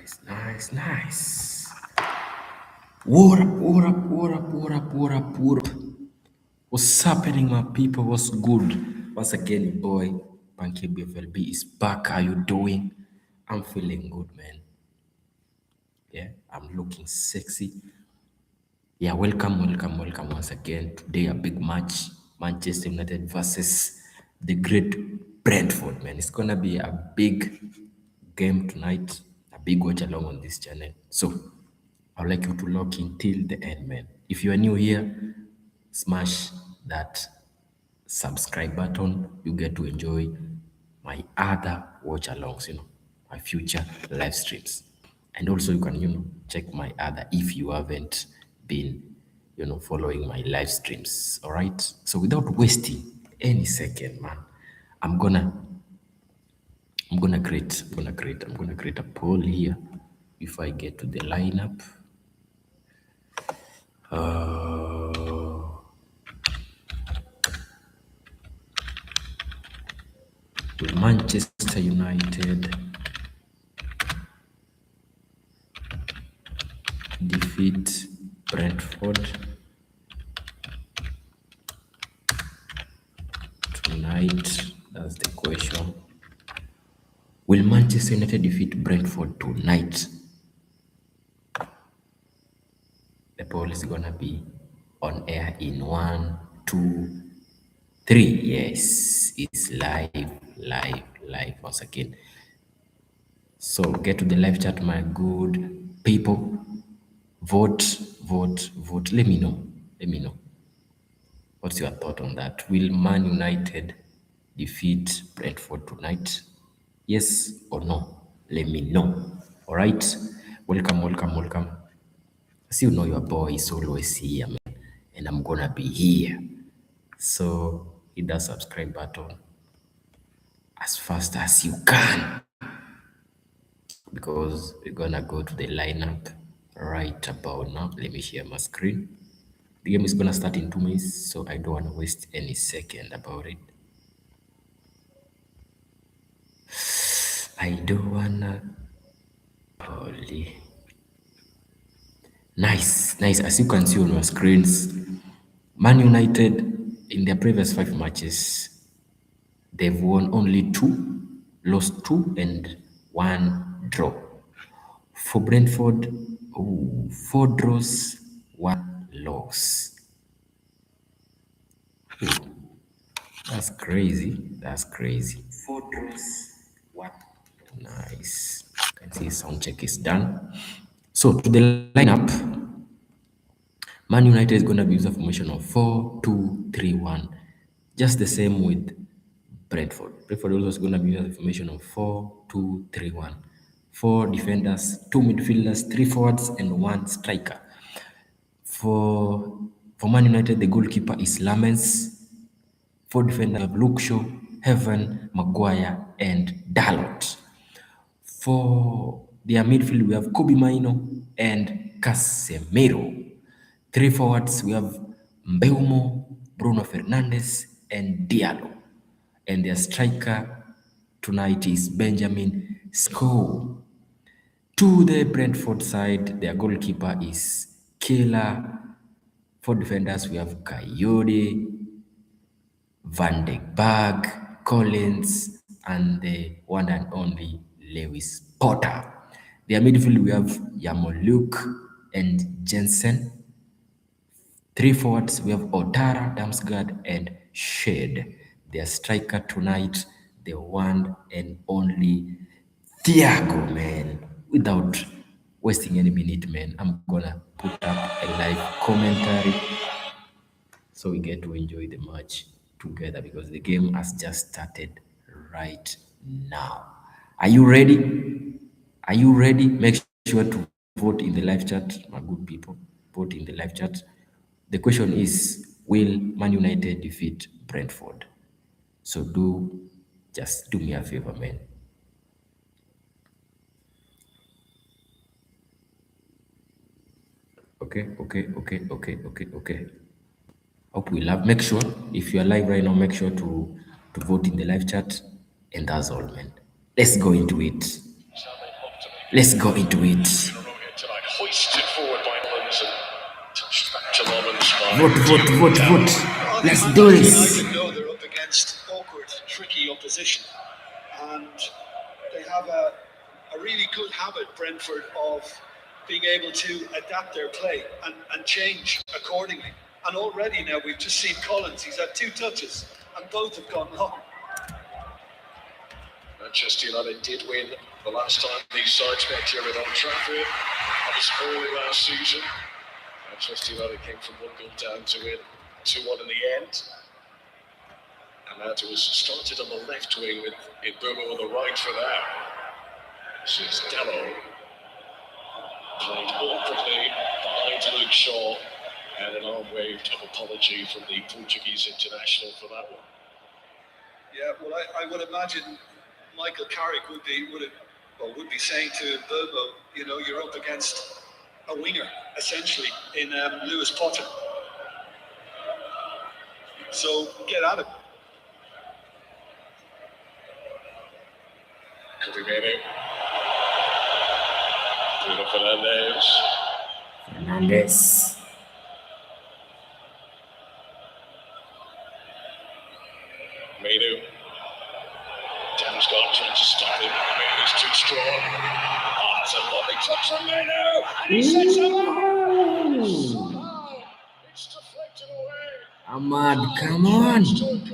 Nice. What up? What's happening, my people? What's good? Once again, your boy, Panky BFLB is back. How you doing? I'm feeling good, man. Yeah, I'm looking sexy. Yeah, welcome once again. Today, a big match. Manchester United versus the great Brentford, man. It's gonna be a big game tonight, a big watch along on this channel. So, I'd like you to lock in till the end, man. If you are new here, smash that subscribe button. You get to enjoy my other watch alongs, my future live streams. And also you can, check my other if you haven't been, following my live streams. All right. So without wasting any second, man, I'm gonna create a poll here if I get to the lineup. Will Manchester United defeat Brentford tonight? That's the question. Will Manchester United defeat Brentford tonight? The poll is gonna be on air in 1, 2, 3. Yes, it's live once again. So get to the live chat, my good people. Vote. Let me know. What's your thought on that? Will Man United defeat Brentford tonight? Yes or no? Let me know. All right. Welcome. As you know, your boy is always here, man, and I'm gonna be here. So hit that subscribe button as fast as you can, because we're gonna go to the lineup right about now. Let me share my screen. The game is gonna start in 2 minutes, so I don't wanna waste any second about it. I don't wanna. Holy. Nice. As you can see on your screens, Man United in their previous 5 matches, they've won only 2, lost 2, and 1 draw. For Brentford, 4 draws, 1 loss. That's crazy. 4 draws, 1. Nice. You can see sound check is done. So to the lineup, Man United is going to be using a formation of 4-2-3-1, just the same with Brentford. Brentford also is going to be using a formation of 4-2-3-1. 4 defenders, 2 midfielders, 3 forwards, and 1 striker. For Man United, the goalkeeper is Lamens. 4 defenders have Luke Shaw, Heaven, Maguire, and Dalot. For their midfield, we have Kobe Maino and Casemiro. 3 forwards, we have Mbeumo, Bruno Fernandes, and Diallo. And their striker tonight is Benjamin Sko. To the Brentford side, their goalkeeper is Kela. 4 defenders, we have Coyote, Van de Berg, Collins, and the one and only Lewis Potter. Their midfield, we have Yarmolenko and Jensen. 3 forwards, we have Otara, Damsgaard, and Shed. Their striker tonight, the one and only Thiago, man. Without wasting any minute, man, I'm gonna put up a live commentary so we get to enjoy the match together, because the game has just started right now. Are you ready? Make sure to vote in the live chat, my good people. Vote in the live chat. The question is, will Man United defeat Brentford? So just do me a favor, man. Okay. Hope we love. Make sure, if you are live right now, make sure to vote in the live chat. And that's all, man. Let's go into it. Let's go into it. Hoisted forward by Mullins and touched back to Mullins by Vote. Well, Let's do this. United know they're up against awkward, tricky opposition, and they have a really good habit, Brentford, of being able to adapt their play and change accordingly. And already now we've just seen Collins, he's had 2 touches, and both have gone long. Manchester United did win the last time these sides met here at Old Trafford. That was early last season. Manchester United came from 1-0 down to win 2-1 in the end. And that was started on the left wing with Mbeumo on the right for that. This is Dello. Played awkwardly behind Luke Shaw. And an arm waved of apology from the Portuguese international for that one. Yeah, well, I would imagine Michael Carrick would be saying to Mbeumo, you know, you're up against a winger, essentially, in Lewis Potter. So get at him. Could be maybe. Bruno Fernandes. Mainu. Dan's got trying to stop him. Mainu's too strong. Oh, that's a lovely touch from Mainu. And he sets him up. Somehow, it's deflected away. Ahmad, come on. Mesmerising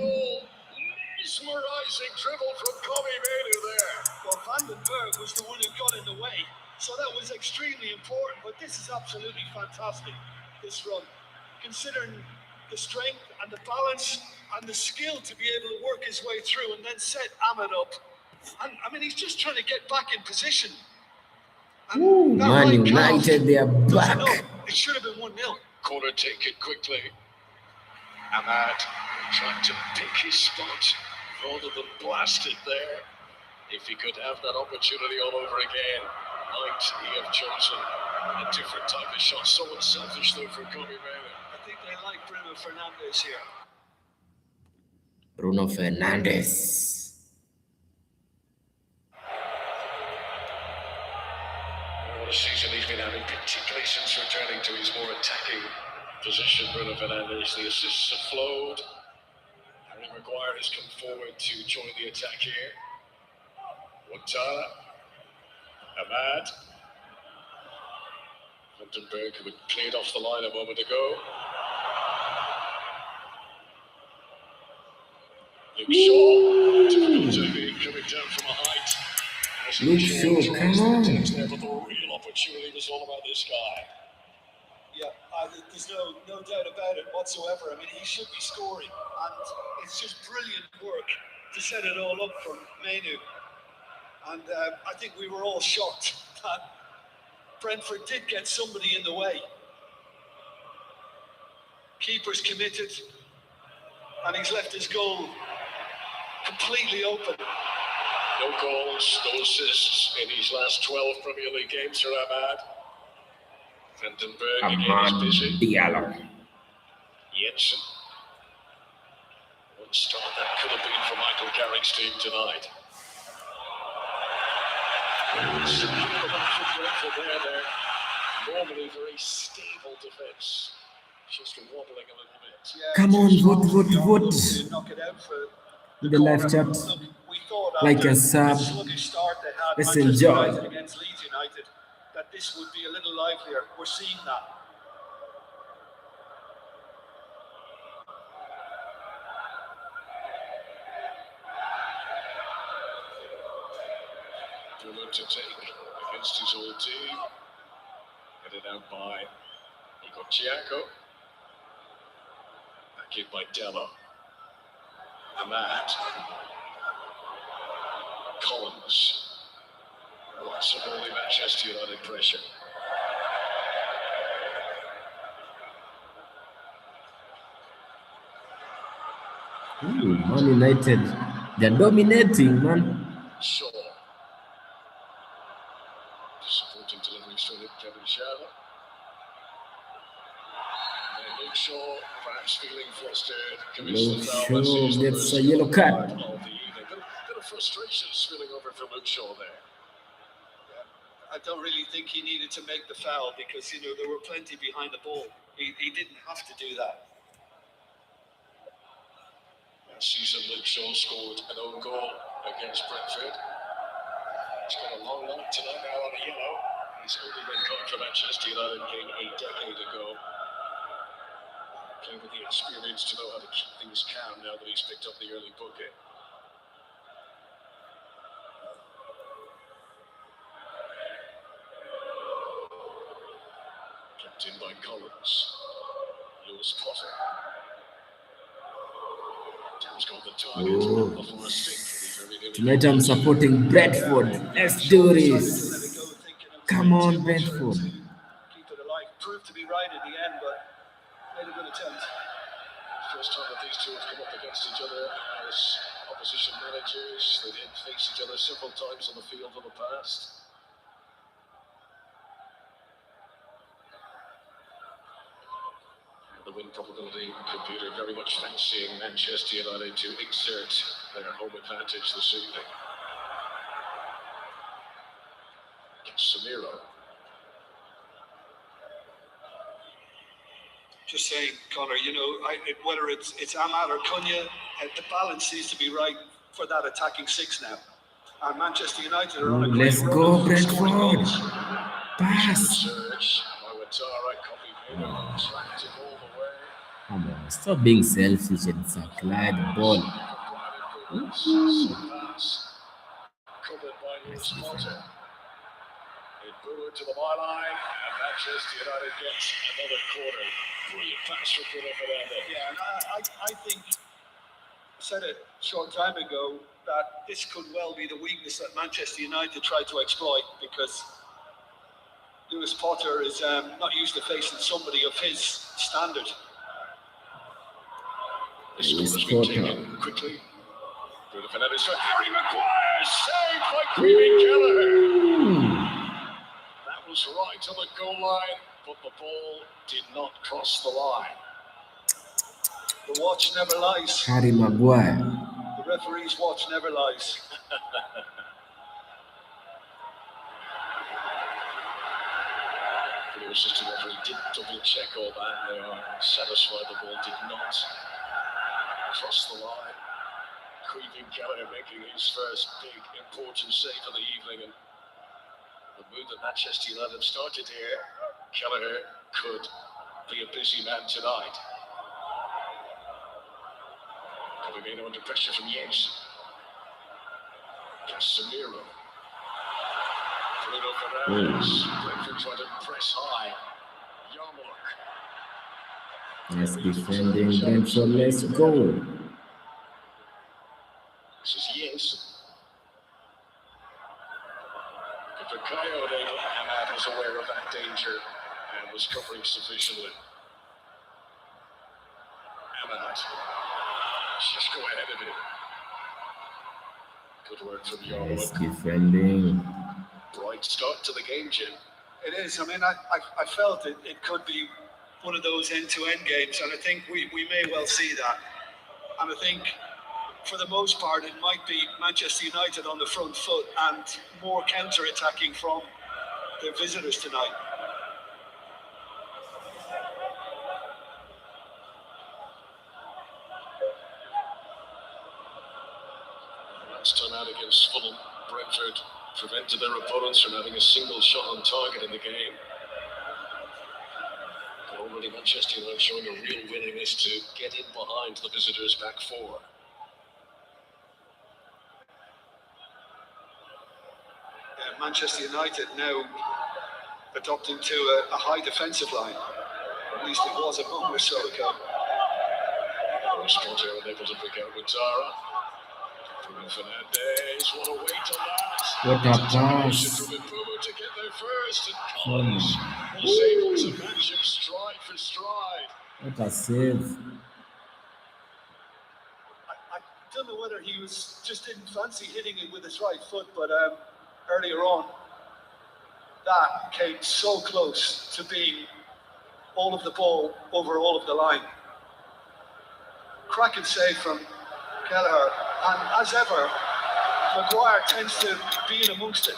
dribble from Kobe Mainu there. Well, Van den Berg was the one who got in the way. So that was extremely important. But this is absolutely fantastic, this run. Considering the strength and the balance and the skill to be able to work his way through and then set Ahmed up. And I mean, he's just trying to get back in position. Ooh, Man United, they are back. It should have been 1-0. Corner taken quickly. Ahmad trying to pick his spot rather than blast it there. If he could have that opportunity all over again, might he have chosen a different type of shot? So unselfish though for Kobe Mainu. I think they like Bruno Fernandes here. Bruno Fernandes. What a season he's been having, particularly since returning to his more attacking position. Bruno Fernandes, the assists have flowed. Harry Maguire has come forward to join the attack here. Watchalong, Ahmad, Van den Berg, who had played off the line a moment ago. Luke Shaw, difficulty coming down from a height. Luke Shaw, come on. There, but the real opportunity was all about this guy. Yeah, there's no doubt about it whatsoever. I mean, he should be scoring, and it's just brilliant work to set it all up from Mainu. And I think we were all shocked that Brentford did get somebody in the way. Keeper's committed, and he's left his goal completely open. No goals, no assists in his last 12 Premier League games for Ahmad. Van den Berg again is busy. Diallo. Jensen. One start that could have been for Michael Carrick's team tonight. They're normally very stable defence. Just wobbling a little bit. Yeah, come on, vote. Knock it out for the live chat. Like a sub. Let's enjoy. Against Leeds United, that this would be a little livelier. We're seeing that. Bruno to take against his old team. Headed out by Thiago. Back in by Dello. Ahmad. Collins. Lots of early Manchester United pressure. Ooh, Man United, they're dominating, man. Shaw. Disappointing delivery straight at Kevin Shaw. Luke Shaw, perhaps feeling flustered. Luke Shaw gets a yellow card. Bit of frustration spilling over for Luke Shaw there. I don't really think he needed to make the foul because, there were plenty behind the ball. He didn't have to do that. Last season, Luke Shaw scored an own goal against Brentford. He's got a long night tonight now on a yellow. He's only been caught for Manchester United game a decade ago. Playing with the experience to know how to keep things calm now that he's picked up the early booking. Kept in by Collins. Lewis Potter. Tam's got the target before a stick. Tonight I'm supporting Brentford. Let's do this. Come on, Brentford. Keep it alive. Proved to be right in the end, but made a good attempt. First time that these two have come up against each other as opposition managers. They did face each other several times on the field in the past. The win probability computer very much fancying Manchester United to exert their home advantage this evening. Samiro. Just saying, Connor, whether it's Ahmad or Cunha, the balance needs to be right for that attacking six now. And Manchester United are on a great Let's go, run of scoring Brentford. goals. Pass. Come on, stop being selfish and supply the ball. Covered by Lewis Potter. It booed to the byline, and Manchester United gets another corner. Brilliant pass from Bruno Fernandes. Yeah, and I think I said it a short time ago that this could well be the weakness that Manchester United tried to exploit because Lewis Potter is not used to facing somebody of his standard. This corner's been taken quickly. Bruno Fernandes for Harry Maguire, saved by Creeping Kelleher. That was right on the goal line, but the ball did not cross the line. The watch never lies. Harry Maguire. The referee's watch never lies. The assistant referee did double check all that. They are satisfied the ball did not cross the line. Creeping Kelleher making his first big important save of the evening, and the mood that Manchester United have started here, Kelleher could be a busy man tonight. Coming in under pressure from Jensen. Casemiro. Bruno Fernandes. Brentford trying to press high. Yarmouk. Yes, defending Brentford. Let's go. This is Jensen. For Coyote, Ahmad was aware of that danger and was covering sufficiently. Ahmad. Just go ahead of it. Good work from Yes, Yarmouk. defending. Bright start to the game, Jim. It is. I mean, I felt it could be one of those end-to-end games, and I think we may well see that. And I think, for the most part, it might be Manchester United on the front foot and more counter-attacking from their visitors tonight. Last time out against Fulham, Brentford prevented their opponents from having a single shot on target in the game. But already Manchester United showing a real willingness to get in behind the visitors' back four. Manchester United now adopting to a high defensive line. Or at least it was a moment or so ago. Potter unable to pick out Ouattara. Bruno Fernandes, what a weight on that. What a pass. From Mbeumo to get there first, and Collins was able to match him stride for stride. What a save. I don't know whether he just didn't fancy hitting it with his right foot, but earlier on, that came so close to being all of the ball over all of the line. Cracking save from Kelleher, and as ever, Maguire tends to be in amongst it.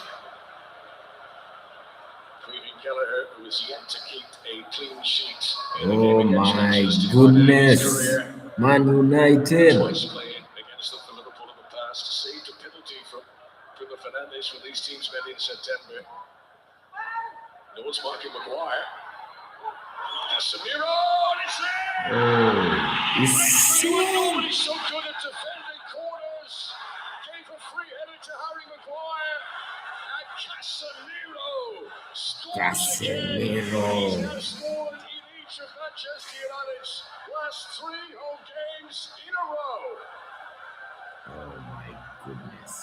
Gallagher, who is yet to keep a clean sheet in a Oh game against my Manchester United in his goodness. career. Man United. Twice playing against them for Liverpool in the past, saved a penalty from Bruno Fernandes when these teams met in September. No one's marking Maguire. Casemiro, and it's there! Oh, it's Nobody's so good at defending corners. Gave a free header to Harry Maguire. And Casemiro scores again. He's Casemiro. now scored in each of Manchester United's last 3 home games in a row. Oh my goodness.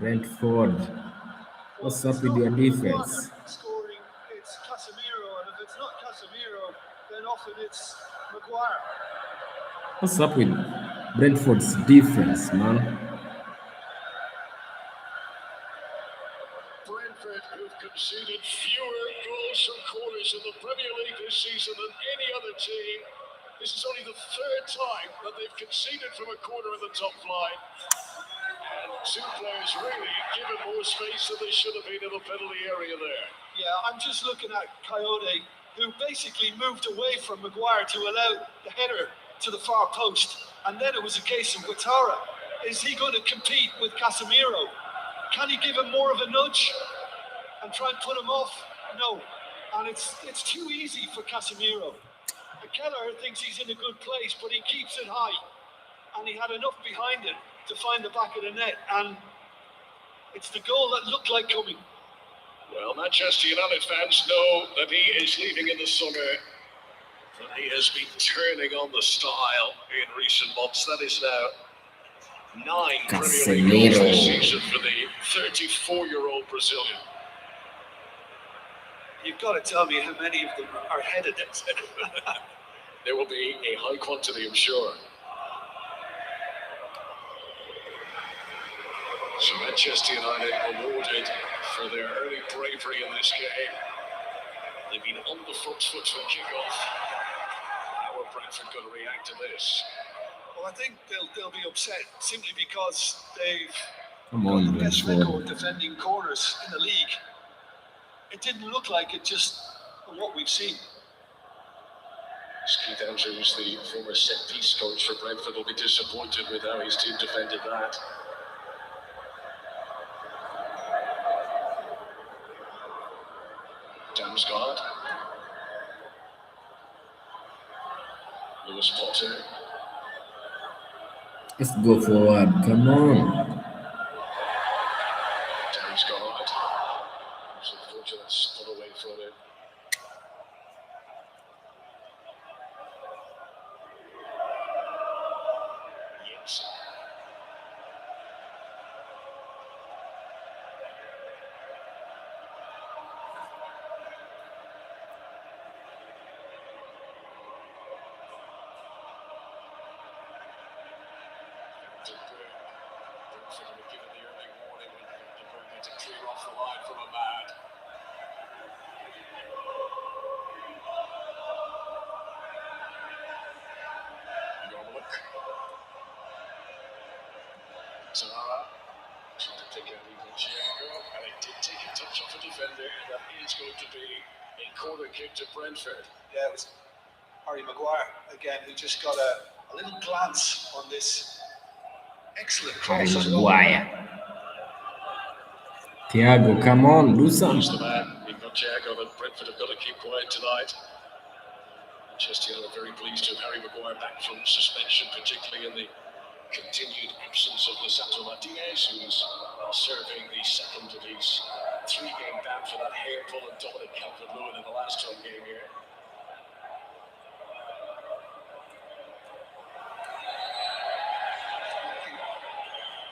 Brentford. Well, What's if up it's with not your Maguire defense? scoring, it's Casemiro, and if it's not Casemiro, then often it's Maguire. What's up with Brentford's defense, man? Brentford, who've conceded fewer goals from corners in the Premier League this season than any other team. This is only the 3rd time that they've conceded from a corner in the top flight. And 2 players really given more space than they should have been in the penalty area there. Yeah, I'm just looking at Coyote, who basically moved away from Maguire to allow the header to the far post. And then it was a case of Ouattara. Is he going to compete with Casemiro? Can he give him more of a nudge and try and put him off? No. And it's too easy for Casemiro. Keller thinks he's in a good place, but he keeps it high. And he had enough behind it to find the back of the net. And it's the goal that looked like coming. Well, Manchester United fans know that he is leaving in the summer. But he has been turning on the style in recent months. That is now 9 Premier League goals this season for the 34-year-old Brazilian. You've got to tell me how many of them are headed. There will be a high quantity, I'm sure. So Manchester United awarded for their early bravery in this game. They've been on the front foot from kickoff. How are Brentford going to react to this? Well, I think they'll be upset simply because they've Come got on, the best Brentford. record defending corners in the league. It didn't look like it just from what we've seen. Keith Andrews, the former set-piece coach for Brentford, will be disappointed with how his team defended that. Damsgaard. Lewis Potter. Let's go forward. Come on. Damsgaard. It's unfortunate that's put away from him. Yes. Brentford were given the early warning when they were going to clear off the line from a man. Yormlock. Zara trying to take out Thiago, and it did take a touch off a defender, and that is going to be a corner kick to Brentford. Yeah, it was Harry Maguire again, who just got a little glance on this excellent Harry cross as well. Maguire. Thiago, come on, do He's the something. man. You've got Thiago, and Brentford have got to keep quiet tonight. Manchester United are very pleased to have Harry Maguire back from suspension, particularly in the continued absence of Lisandro Martinez, who is serving the second of his 3-game ban for that hair pull and Dominic Calvert-Lewin in the last home game here.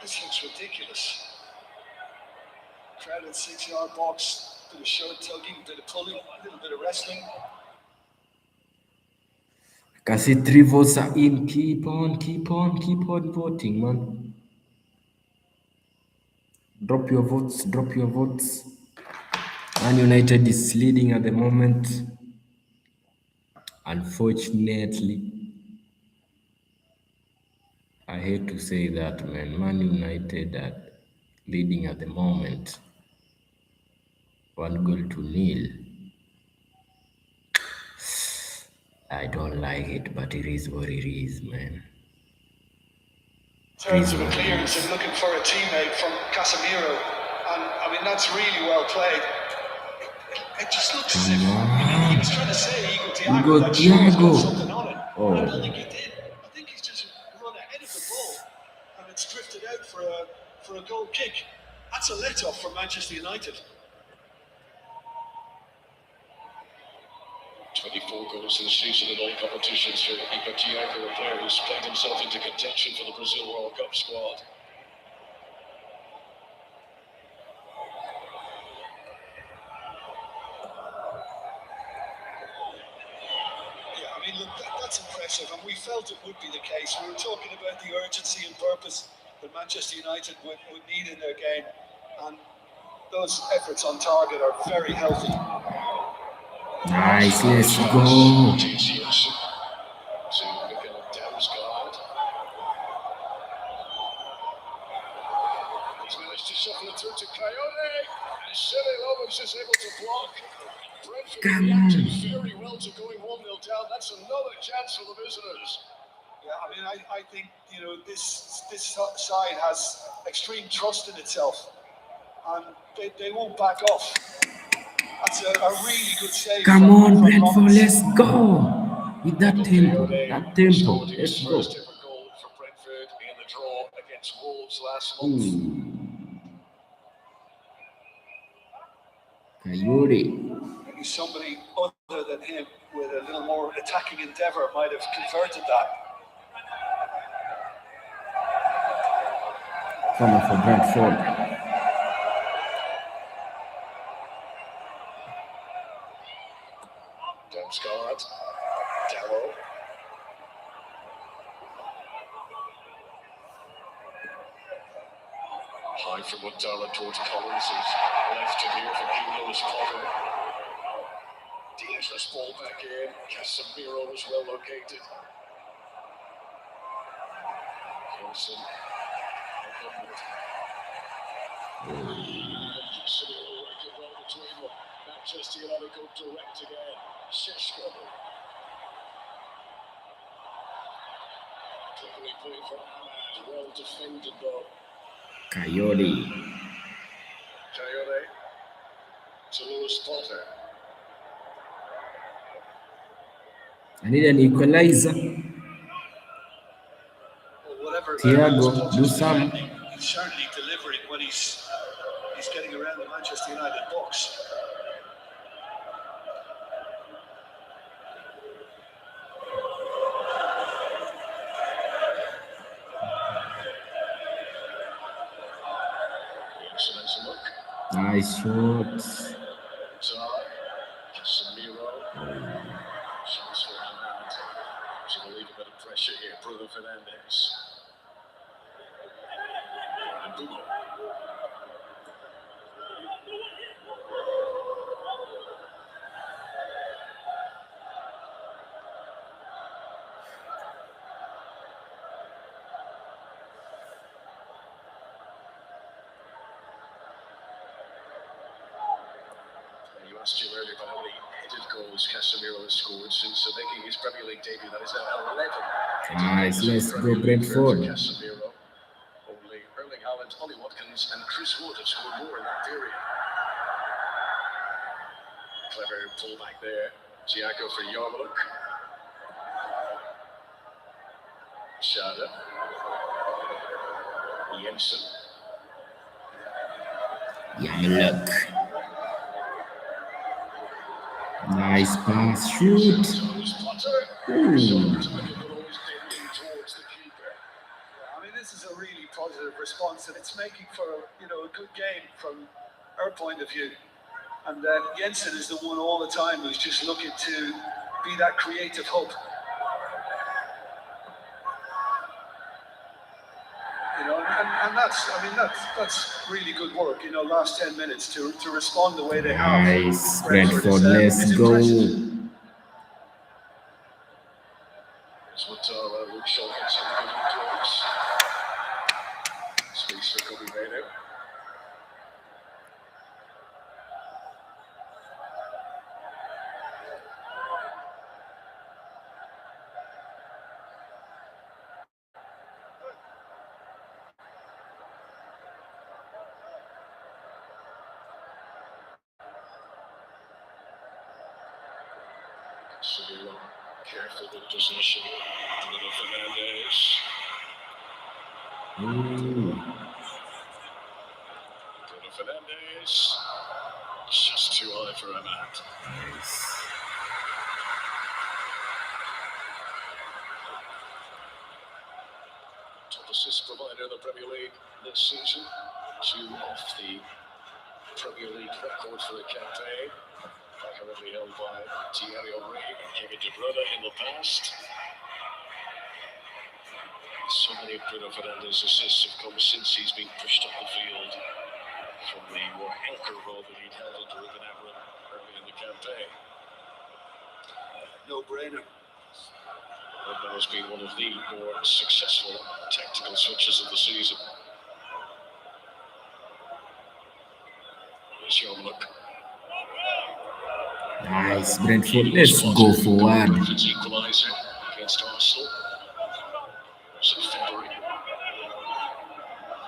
This looks ridiculous. Crowded 6-yard box, bit of shirt tugging, bit of pulling, a little bit of wrestling. I can see 3 votes are in. Keep on voting, man. Drop your votes. Man United is leading at the moment. Unfortunately, I hate to say that, man. Man United are leading at the moment. 1 goal to nil. I don't like it, but it is what it is, man. In It terms is of a what it clearance is. and looking for a teammate from Casemiro, and I mean that's really well played. It just looks as if Come he was on. trying to say Eagle You Thiago go that Shaw's got Thiago. something on it. And I don't think Oh. he did. I think he's just run ahead of the ball and it's drifted out for a goal kick. That's a let-off for Manchester United. 24 goals this season in all competitions for Iker Thiago, a player who's played himself into contention for the Brazil World Cup squad. Yeah, I mean, look, that's impressive, and we felt it would be the case. We were talking about the urgency and purpose that Manchester United would need in their game, and those efforts on target are very healthy. Nice, let's Pass go. to Jensen to Mikael Damsgaard. He's managed to shuffle it through to Coyote, and Sele Lobos is able to block. Brentford Come reacted on. very well to going 1-0 down. That's another chance for the visitors. Yeah, I mean, I think this side has extreme trust in itself, and they won't back off. That's a really good save Come on, from Brentford, Roberts. let's go. With that Michael tempo. Coyote That tempo. scored his Let's first go. ever goal for Brentford in the draw against Wolves last month. Ooh. Coyote. Maybe somebody other than him with a little more attacking endeavour might have converted that. Coming for Brentford. Damsgaard, Darrow. High from Montara towards Collins, who's left to here for Lewis Potter. Dangerous ball back in. Casemiro was well located. Wilson. Casemiro working well between them. Manchester United go direct again. Sheshko. Cleverly played for Ahmad. Well defended though. Coyote. Coyote to Lewis Potter. I need an equalizer. Well, whatever about Lewis Thiago, do Potter's some. defending, he's certainly delivering when he's getting around the Manchester United box. Excellent look. Nice shots. Casemiro. Chance for Ahmad. He's going to leave a bit of pressure here. Bruno Fernandes. And Bumo. You asked Jim earlier about how many headed goals Casemiro has scored since making his Premier League debut. That is now 11. Nice, let's go For Brentford. Casemiro. Only Erling Haaland, Ollie Watkins, and Chris Wood have scored more in that period. Clever pull back there. Thiago for Yarmouk. Schade. Jensen. Look. Nice pass, shoot. Ooh. I mean, this is a really positive response, and it's making for a good game from our point of view. And Jensen is the one all the time who's just looking to be that creative hub. And that's really good work. Last 10 minutes to respond the way they have. Nice, Brentford, let's go. Watchalong, Luke Shaw gets some good close. Space for Kobe Mano. Sevilla careful with possession. Bruno Fernandes. Ooh. Bruno Fernandes. Just too high for Ahmad. Nice. Top assist provider in the Premier League this season. 2 off the Premier League record for the campaign. Currently held by Thierry Henry and Kevin De Bruyne in the past. So many of Bruno Fernandes' assists have come since he's been pushed up the field from the more anchor role that he'd held under Ruben Amorim early in the campaign. No-brainer. And that has been one of the more successful tactical switches of the season. Here's Young. Nice, Brentford. Let's go forward. Brentford's equaliser against Arsenal. So February.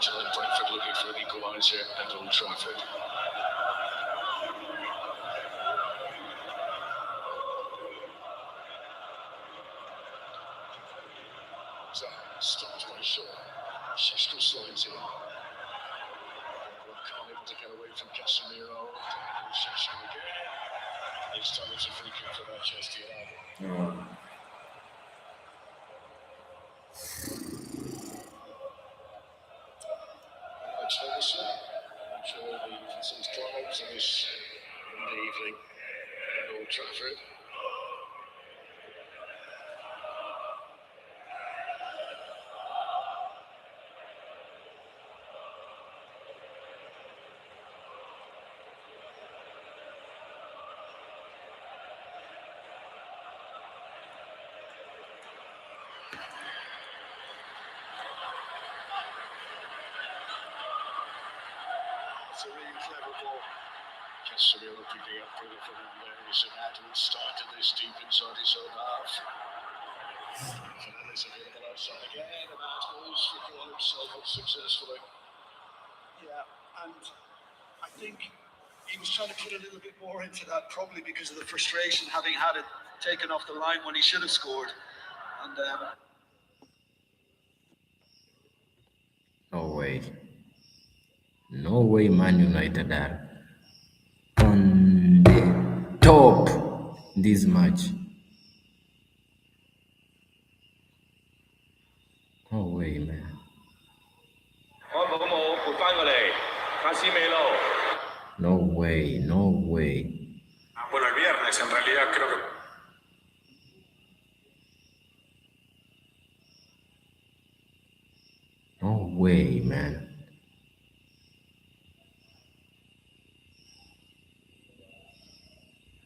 Tonight Brentford looking for an equaliser at Old Trafford. Stopped by Shaw. Sheshko slides in. Can't able to get away from Casemiro. Sheshko again. This time it's a free kick for Manchester United. Alex Ferguson. I'm sure the some trials in this Monday evening at Old Trafford. It's a really clever ball. Casemiro picking up Bruno Fernandes and Edwards started this deep inside his own half. Fernandes available outside again, and Edwards recalled himself unsuccessfully. Yeah, and I think he was trying to put a little bit more into that, probably because of the frustration having had it taken off the line when he should have scored. And No way. No way, Man United are on the top this match. No way, man. No way, no way. Bueno, el viernes en realidad creo que No way, man.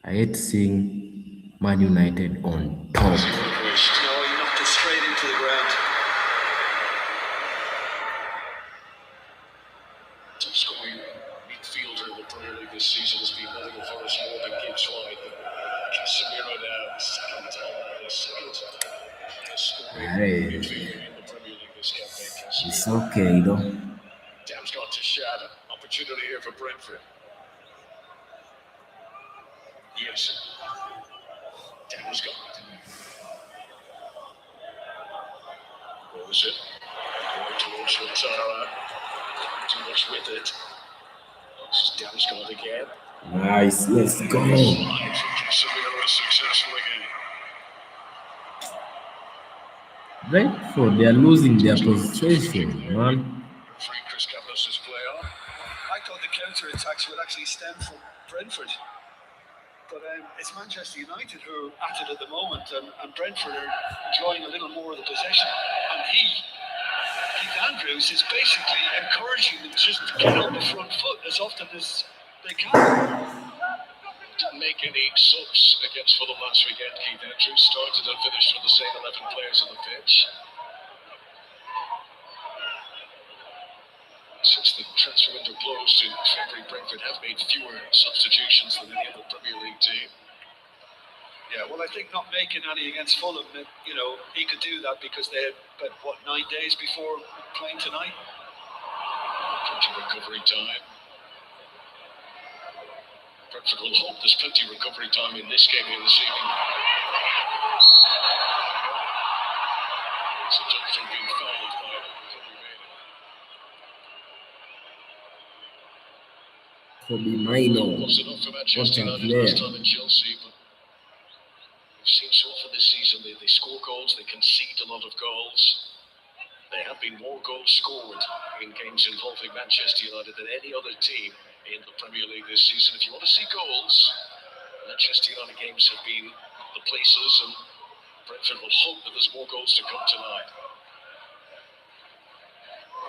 I hate seeing Man United on top. no, he knocked it straight into the ground. top scoring midfielder in the Premier League this season has been Nottingham Forest more than Gibbs White. Casemiro now, second scoring Hey, midfielder in the Premier League this campaign. Casemiro. it's okay though. Dam's got to shatter. Opportunity here for Brentford. Yes. Dam's got it. What was it? Going towards Watara. Too much with it. This is Dam's got it again. Nice, let's go. Casemiro is successful again. Brentford, they are losing their possession, man. Free Chris Cavaliers' play on. I thought the counter-attacks would actually stem from Brentford. But it's Manchester United who are at it at the moment, and Brentford are enjoying a little more of the possession. And Keith Andrews, is basically encouraging them just to get on the front foot as often as they can. Didn't make any subs against Fulham last weekend. Keith Andrews started and finished with the same 11 players on the pitch. Since the transfer window closed in February, Brentford have made fewer substitutions than any other Premier League team. Yeah, well, I think not making any against Fulham, he could do that because they had, 9 days before playing tonight? Plenty of recovery time. Brentford will hope there's plenty of recovery time in this game here this evening. Johnson being fouled by Kobe Mino. was enough for Manchester What a United last player. time in Chelsea, but we've seen so often this season they score goals, they concede a lot of goals. There have been more goals scored in games involving Manchester United than any other team in the Premier League this season. If you want to see goals, Manchester United games have been the places, and Brentford will hope that there's more goals to come tonight.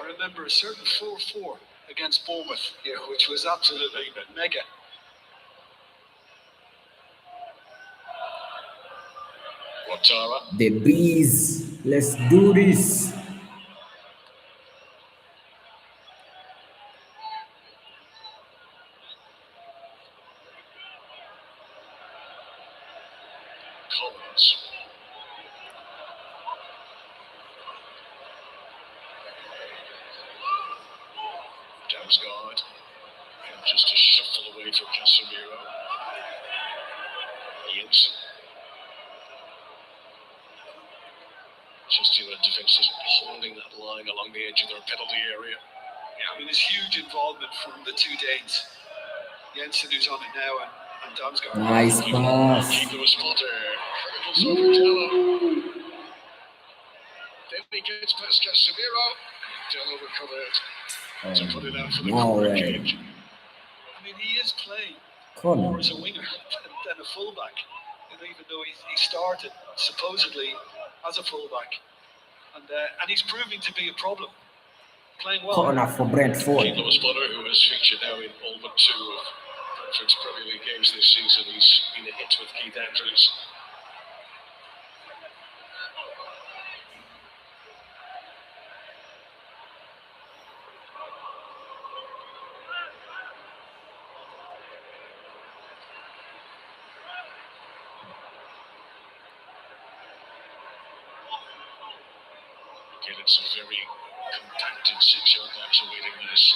I remember a certain 4-4 against Bournemouth here, which was absolutely mega. Ouattara. The bees. Let's do this. Collins. Damsgaard. And just a shuffle away from Casemiro. Jensen. Just the defence is holding that line along the edge of their penalty area. Yeah, I mean, there's huge involvement from the two Danes. Jensen, who's on it now, and Damsgaard. Nice pass. Keep the spotter. Hurdles over Dello. Then he gets past Casemiro. Dello recovered to put it out for the corner kick. I mean, he is playing Corner. more as a winger than a fullback. You know, even though he started supposedly as a fullback, and he's proving to be a problem. Playing well. Corner for Brentford. Keep the spotter, who has featured now in all but 2 of Brentford's Premier League games this season. He's been a hit with Keith Andrews. Again, it's a very compacted 6-yard box awaiting this.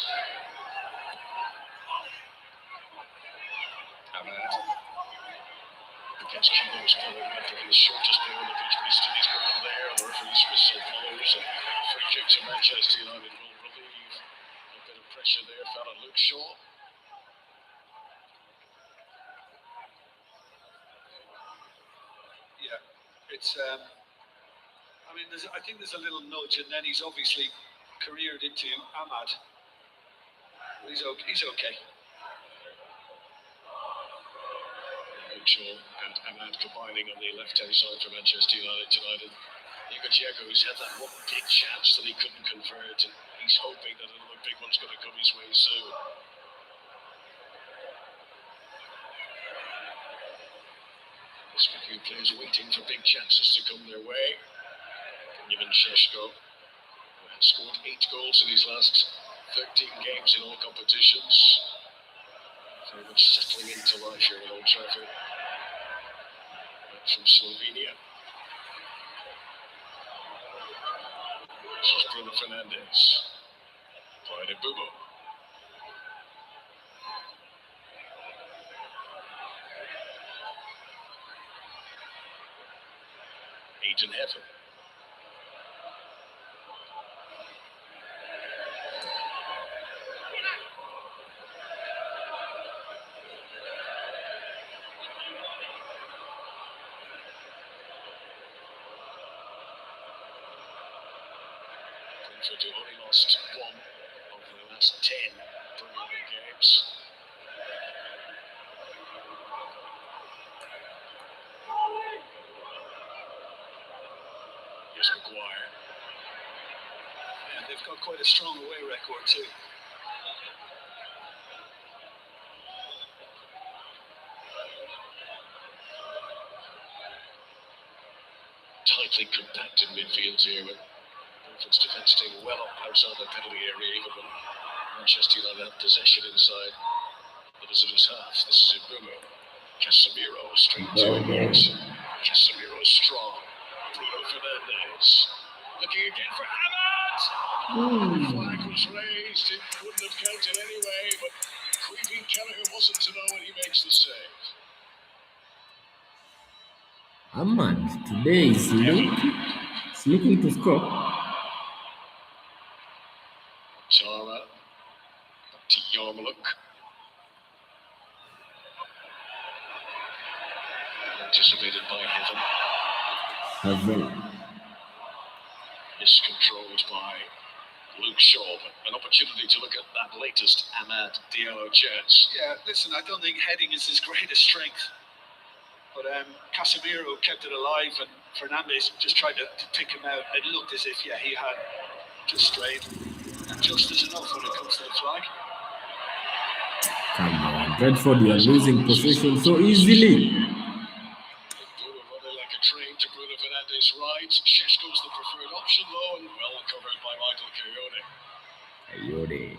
Ahmad against Kibo's player, Brentford, the shortest player on the pitch, but he's gone there. And the referee's whistle follows. A free kick to Manchester United will relieve a bit of pressure there. Found on Luke Shaw. Yeah, it's. I mean, I think there's a little nudge, and then he's obviously careered into Ahmad. He's okay. Luke Shaw and Ahmad combining on the left-hand side for Manchester United tonight. And Diego, who's had that one big chance that he couldn't convert, and he's hoping that another big one's going to come his way soon. This few players waiting for big chances to come their way. Benjamin Šeško, who has scored 8 goals in his last 13 games in all competitions. Very much settling into life here at Old Trafford. From Slovenia. This is Bruno Fernandes. Brian Mbumo. Aidan Heaven. Brentford have only lost 1 over the last 10 Premier League games. Here's Maguire. And they've got quite a strong away record too. Tightly compacted midfield here with Brentford's defence staying well up outside the penalty area, even when Manchester United had possession inside the visitors' half. This is Mbumo. Casemiro straight to it. Casemiro is strong. Bruno Fernandes looking again for Ahmad. The flag was raised. It wouldn't have counted anyway, but Creeping Gallagher wasn't to know when he makes the save. Ahmad today is looking to score. Tara, up to Yarmaluk. Anticipated by Heaven. Heaven. Miscontrolled by Luke Shaw. An opportunity to look at that latest Amad Diallo chance. Yeah, listen, I don't think heading is his greatest strength. But Casemiro kept it alive, and Fernandes just tried to pick him out. It looked as if, yeah, he had just strayed. And just as enough when it comes to the flag. Come on, Brentford, you are losing possession so easily. Running like a train to Bruno Fernandes' right. Šeško's the preferred option, though, and well covered by Michael Coyote. Coyote.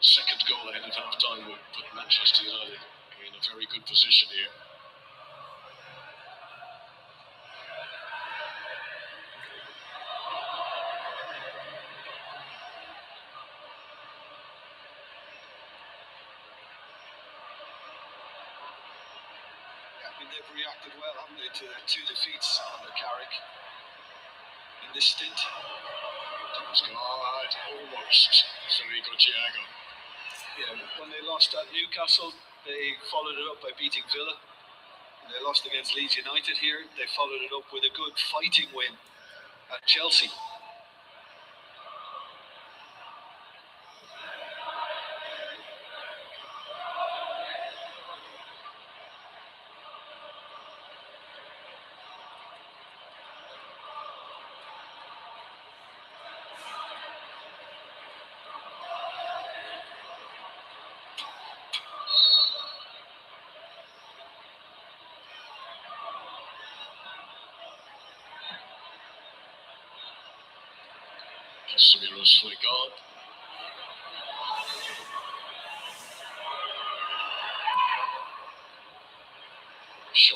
Second goal ahead of half-time would put Manchester United in a very good position here. They've reacted well, haven't they, to two defeats under Carrick in this stint. God, almost Federico Thiago. Yeah, when they lost at Newcastle, they followed it up by beating Villa. When they lost against Leeds United here, they followed it up with a good fighting win at Chelsea. Casemiro's flick on. Shaw.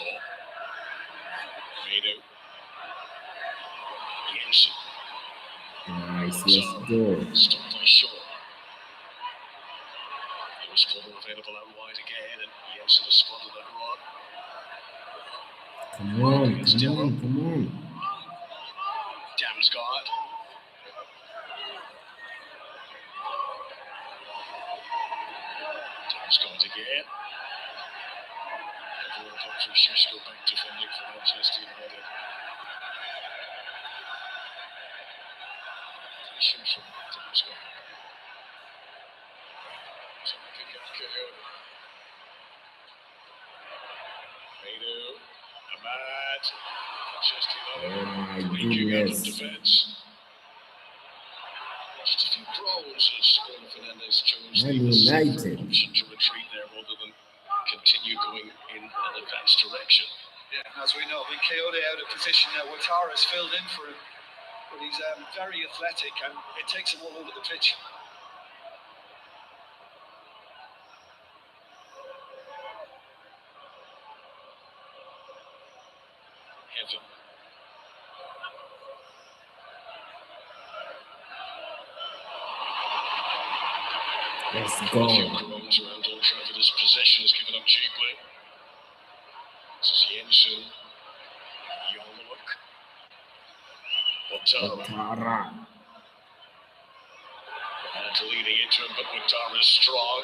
Mino. Jensen. Nice, let's go. Stopped by Shaw. There was Waddle available out wide again, and Jensen has spotted that run. Come on. Damsgaard. Damsgaard again. Everyone up from Šeško back defending for Manchester United. Position from Damsgaard. So pick up Coyote. Mino. Amad. Manchester United. Oh my Leaking out of goodness. defence. Just a few throws as Bruno Fernandes chose Man the safer United. option to retreat there rather than continue going in an advanced direction. Yeah, as we know, with Coyote out of position now, Ouattara's filled in for him. But he's very athletic, and it takes him all over the pitch. Heaven. Let's A few go. groans around Old Trafford as possession is given up cheaply. This is Jensen. Yarmaluk. Ouattara. Tara. Leading into him, but Ouattara is strong.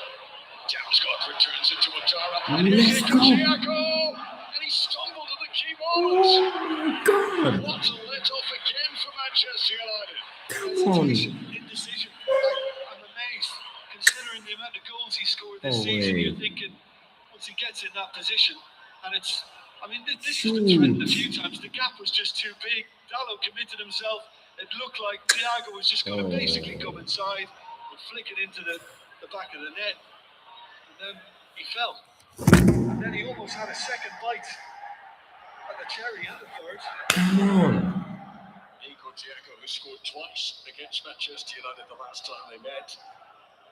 Damsgaard returns it to Ouattara. Let's go. Thiago! And he stumbled at the key moment. Oh my God. What a let-off again for Manchester United. Come on. Indecision. I'm amazed, considering the amount of goals he scored this Oh, season. wait. You're thinking, once he gets in that position, and it's, I mean, this has been threatened a few times. The gap was just too big. Dallo committed himself. It looked like Thiago was just going to basically come inside and flick it into the back of the net. And then he fell. And then he almost had a second bite at the cherry and the third. Come on. Nico Thiago, who scored twice against Manchester United the last time they met.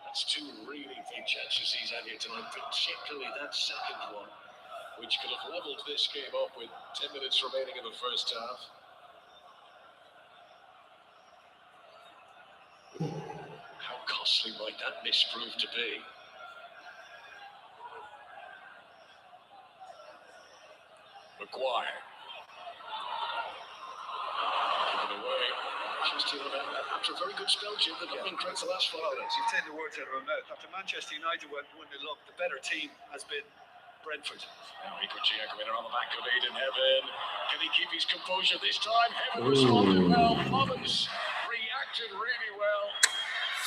That's two really big chances he's had here tonight, particularly that second one, which could have levelled this game up with 10 minutes remaining in the first half. How costly might that miss prove to be? Maguire. Given away. Just after a very good spell, Jim, they've not been great the last 5 minutes. You've taken the words out of her mouth. After Manchester United went 1-0 up, the better team has been Brentford. Enrico Giacomo on the back of Aiden Heaven. Can he keep his composure this time? Heaven responded well. Mullins reacted really well.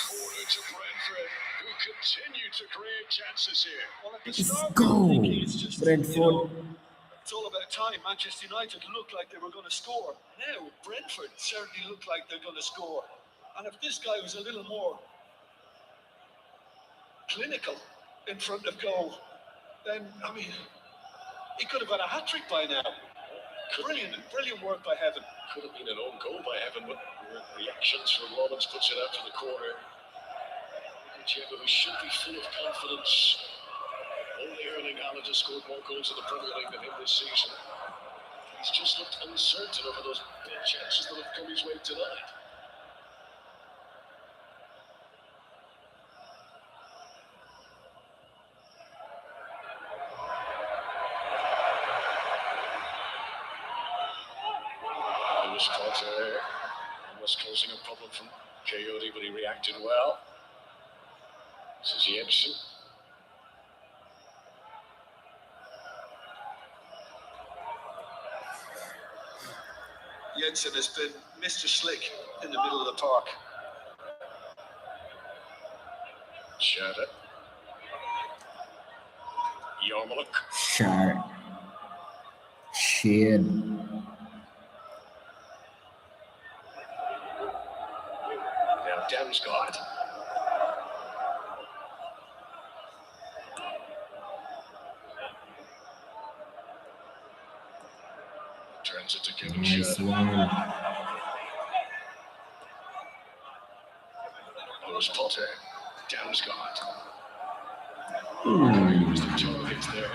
Corner to Brentford, who continue to create chances here. Well, at the Let's start, go, it's just, Brentford. it's all about time. Manchester United looked like they were going to score. Now, Brentford certainly look like they're going to score. And if this guy was a little more clinical in front of goal, then, I mean, he could have had a hat-trick by now. Brilliant work by Heaven. Could have been an own goal by Heaven, but reactions from Lawrence puts it out to the corner. Diego, who should be full of confidence. Only Erling Haaland has scored more goals in the Premier League than him this season. He's just looked uncertain over those big chances that have come his way tonight. Lewis Potter almost causing a problem from Coyote, but he reacted well. This is Jensen. Jensen has been Mr. Slick in the middle of the park. Shada. Yarmouk. Shared. Now Damsgaard. Turns it to Kevin Nice Shada. one. Lewis Potter. Damsgaard. Mm. The targets there.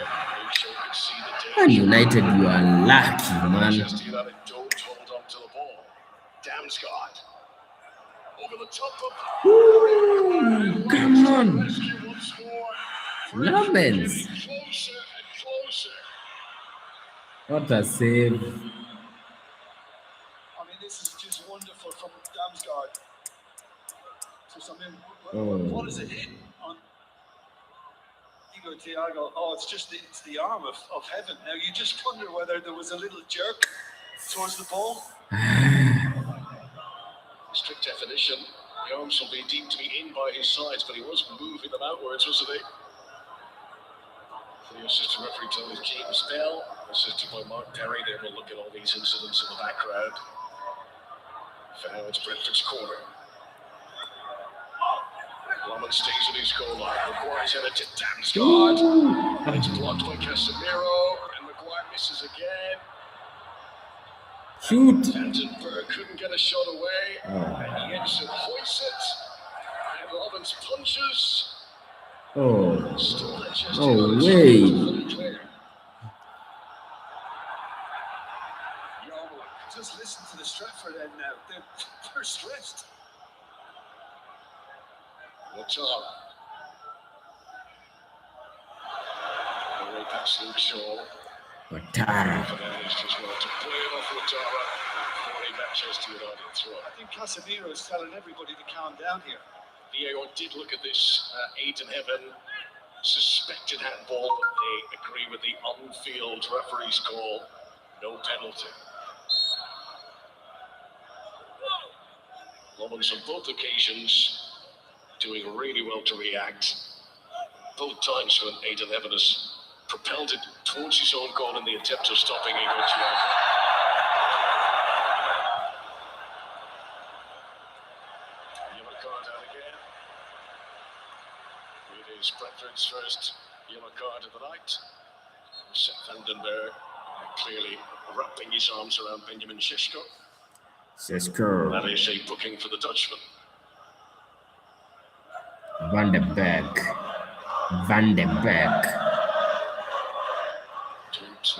So could see the Man danger. United, you are lucky, man. Manchester United don't hold on to the ball. Damsgaard. Over the top of Ooh, come on. rescue once more. Lamens. Getting closer and closer. What a save. I mean, this is just wonderful from Damsgaard. So, I mean, what is it hit on Thiago? Oh, it's the arm of Heaven. Now, you just wonder whether there was a little jerk towards the ball. Strict definition. The arms will be deemed to be in by his sides, but he was moving them outwards, wasn't he? The assistant referee Tony James Bell, assisted by Mark Perry. They will look at all these incidents in the background. For now, it's Brentford's corner. Lohman stays at his goal line. Maguire's headed to Damsgaard. And it's blocked by Casemiro. And Maguire misses again. Shoot. Vandenberg couldn't get a shot away. And Jensen hoists it. And Robbins punches. Oh. Still Manchester No United way. fully clear. Just listen to the Stratford end now. They're stressed. Watchalong. Away past Luke Shaw. Watara. Fernandes just wanted to play it off Watara for a Manchester United throw. I think Casemiro is telling everybody to calm down here. VAR did look at this Aiden Heaven suspected handball, but they agree with the on-field referee's call. No penalty. Lomans on both occasions doing really well to react. Both times when Aiden Heaven has propelled it towards his own goal in the attempt of stopping Igor Thiago. Yellow card out again. It is Brentford's first yellow card of the night. Seth Vandenberg clearly wrapping his arms around Benjamin Šeško. Šeško. That is a booking for the Dutchman. Van de Beek.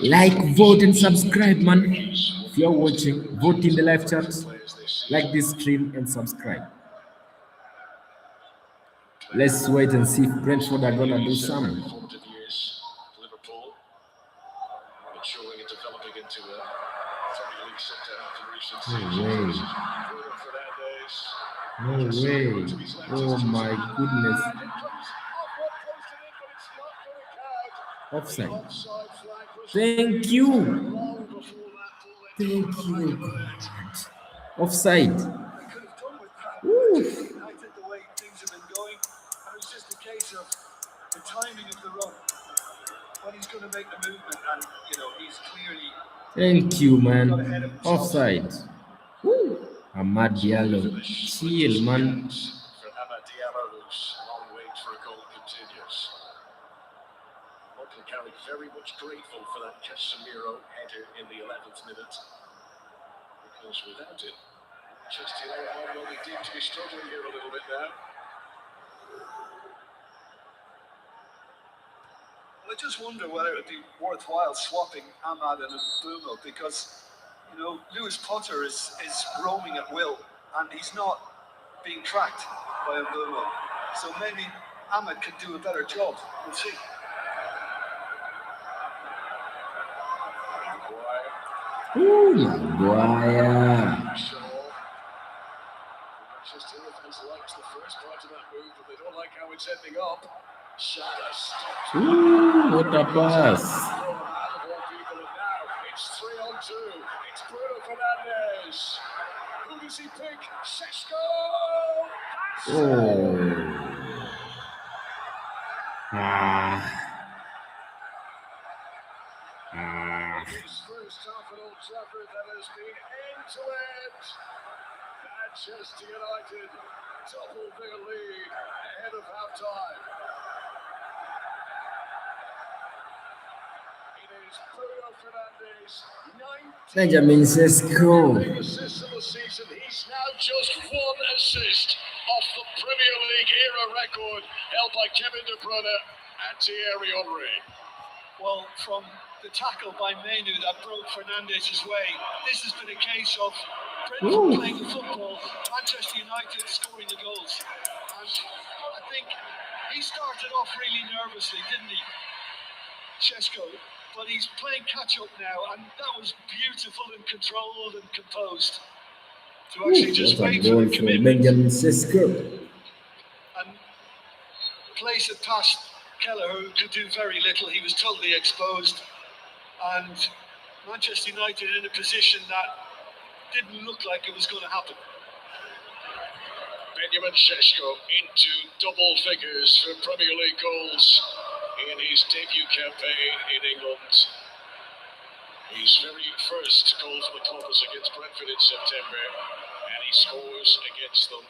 Like, vote, and subscribe, man. If you're watching, vote in the live chat. Like this stream and subscribe. Let's wait and see if Brentford are gonna do something. Liverpool maturing and developing No way. Bruno Fernandes. No Just way. to his left Oh is my goodness. And it comes off what posted in, but it's not going to count. Offside. The offside flag was Thank raised you. long before that ball Thank entered the you, back of the net. God. Offside. They could have done with that. Woo. Manchester United, the way things have been going, and it was just a case of the timing of the run when he's going to make the movement, and he's clearly Thank you, got ahead man. of himself. Offside. Woo. Ahmad Diallo. Chill, man. For Ahmad Diallo, whose long wait for a goal continues. Michael Carrick very much grateful for that Casemiro header in the 11th minute, because without it, Manchester United might be deemed to be struggling here a little bit now. Well, I just wonder whether it would be worthwhile swapping Ahmad and Mbeumo, because Lewis Potter is roaming at will, and he's not being tracked by Mbeumo. So maybe Ahmad could do a better job. We'll see. Ooh, Maguire. Manchester fans likes the first part of that move, but they don't like how it's ending up. Shaka Ooh, what a pass. It's 3-on-2. It's Bruno Fernandes. Who does he pick? Sesko! Oh. His first half at Old Trafford that has been end-to-end. Manchester United double their lead ahead of half-time. It is Bruno Fernandes, 19 Benjamin Sesko. assists in the season. He's now just one assist off the Premier League era record held by Kevin De Bruyne and Thierry Henry. Well, from the tackle by Menu that broke Fernandes' way, this has been a case of Brentford playing the football, Manchester United scoring the goals. And I think he started off really nervously, didn't he, Sesko? But he's playing catch-up now, and that was beautiful and controlled and composed. To actually just What a wait for goal the from commitment Benjamin Sesko. and place it past Kelleher, who could do very little. He was totally exposed, and Manchester United in a position that didn't look like it was going to happen. Benjamin Sesko into double figures for Premier League goals in his debut campaign in England. His very first goal for the club was against Brentford in September, and he scores against them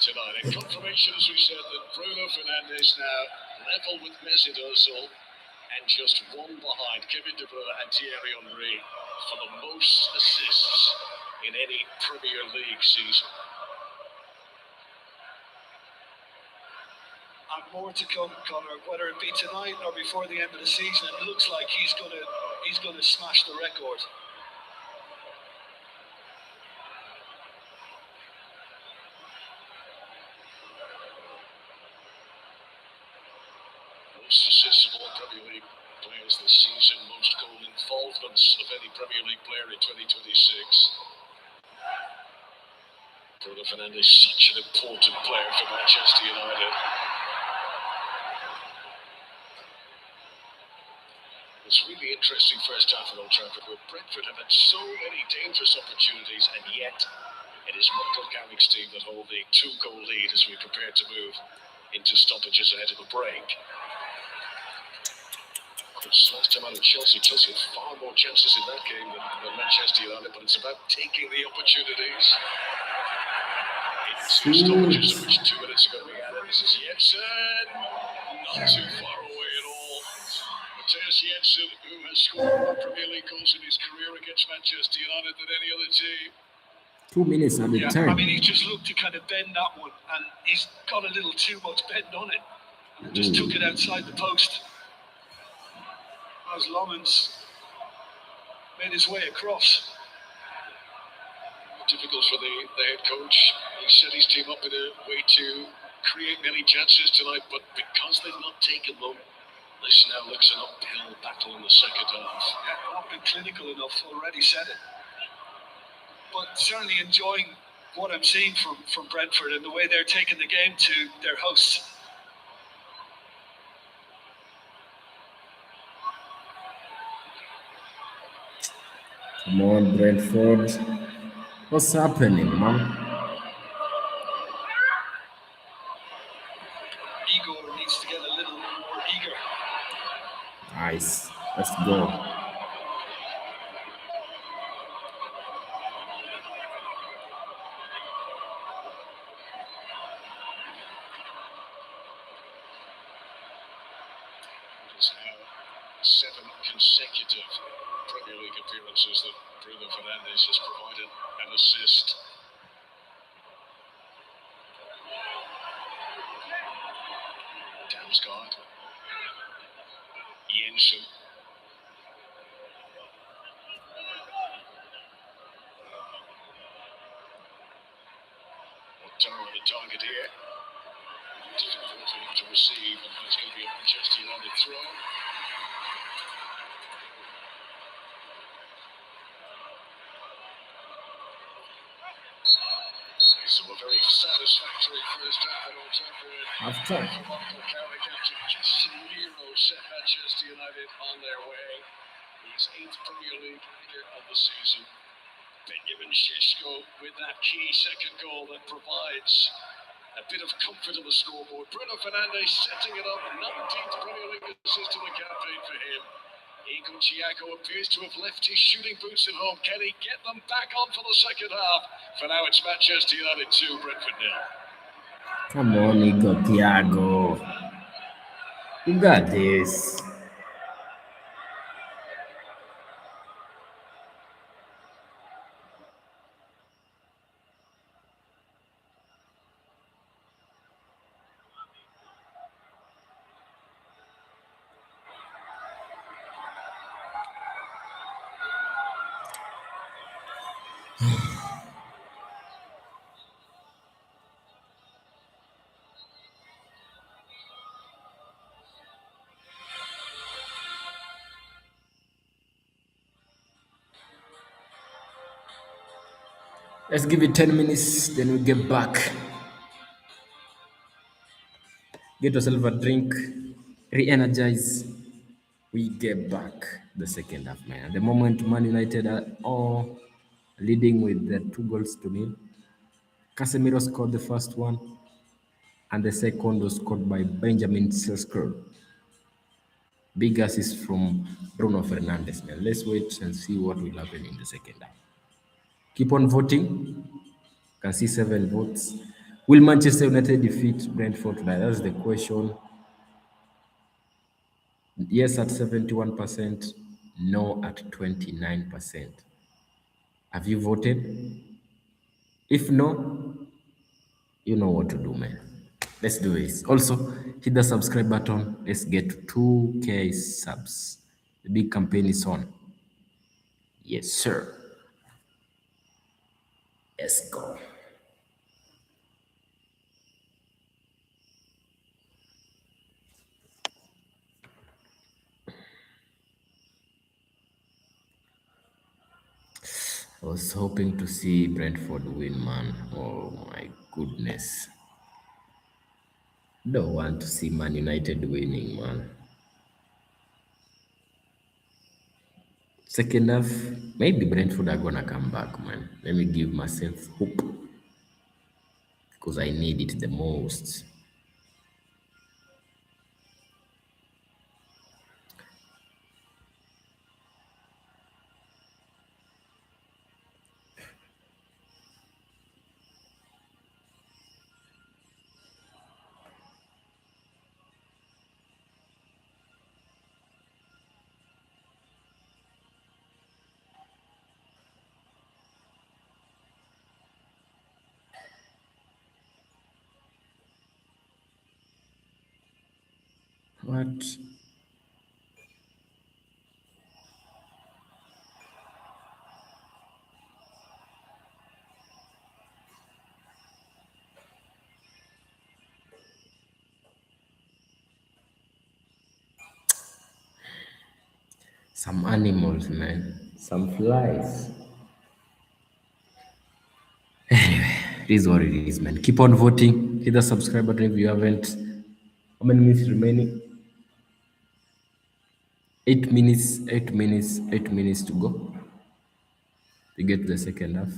tonight. And confirmation, as we said, that Bruno Fernandes now level with Mesut Ozil and just one behind Kevin De Bruyne and Thierry Henry for the most assists in any Premier League season. And more to come, Connor, whether it be tonight or before the end of the season. It looks like he's gonna smash the record. Most assists of all Premier League players this season, most goal involvements of any Premier League player in 2026. Bruno Fernandes, such an important player for Manchester United. It's really interesting first half at Old Trafford, where Brentford have had so many dangerous opportunities, and yet it is Michael Carrick's team that hold the 2-goal lead as we prepare to move into stoppages ahead of the break. Of course, last time out of Chelsea had far more chances in that game than Manchester United, but it's about taking the opportunities. Into stoppages, of which 2 minutes ago we added. This is Jensen, not too far away at all. Matthias Jensen, who has scored more Premier League goals in his career against Manchester United than any other team. 2 minutes at the time. I mean, he just looked to kind of bend that one, and he's got a little too much bend on it. And just took it outside the post. As Lomans made his way across. Difficult for the head coach. He set his team up in a way to create many chances tonight, but because they've not taken them, this now looks an uphill battle in the second half. Yeah, not been clinical enough, already said it. but certainly enjoying what I'm seeing from Brentford and the way they're taking the game to their hosts. Come on, Brentford. What's happening, man? Igor needs to get a little more eager. Nice. Let's go. It is now 7 consecutive Premier League appearances that Bruno Fernandes has provided an assist. Damsgaard. Jensen. Otaro the target here. Difficult for him to receive, and that's going to be a Manchester United throw. So a very satisfactory first half at Old Trafford. After. After Casemiro set Manchester United on their way. His 8th Premier League leader of the season. Benjamin Šeško with that key second goal that provides a bit of comfort on the scoreboard. Bruno Fernandes setting it up. 19th Premier League assist in the campaign for him. Igor Thiago appears to have left his shooting boots at home. Can he get them back on for the second half? For now, it's Manchester United 2, Brentford 0. Come on, Igor Thiago. You got this. Let's give it 10 minutes, then we get back. Get yourself a drink, re-energize. We get back the second half, man. At the moment, Man United are all leading with the 2 goals to 0. Casemiro scored the first one, and the second was scored by Benjamin Sesko. Big assist from Bruno Fernandes, man. Let's wait and see what will happen in the second half. Keep on voting. Can see 7 votes. Will Manchester United defeat Brentford tonight? That's the question. Yes at 71%, no at 29%. Have you voted? If no, you know what to do, man. Let's do this. Also, hit the subscribe button. Let's get to 2K subs. The big campaign is on. Yes, sir. Let's go. I was hoping to see Brentford win, man. Oh my goodness. Don't want to see Man United winning, man. Second half, maybe Brentford are gonna come back, man. Let me give myself hope because I need it the most. What? Some animals, man. Some flies. It is what it is, man. Keep on voting. Hit the subscribe button if you haven't. How many minutes remaining? 8 minutes, 8 minutes, 8 minutes to go. We get to the second half.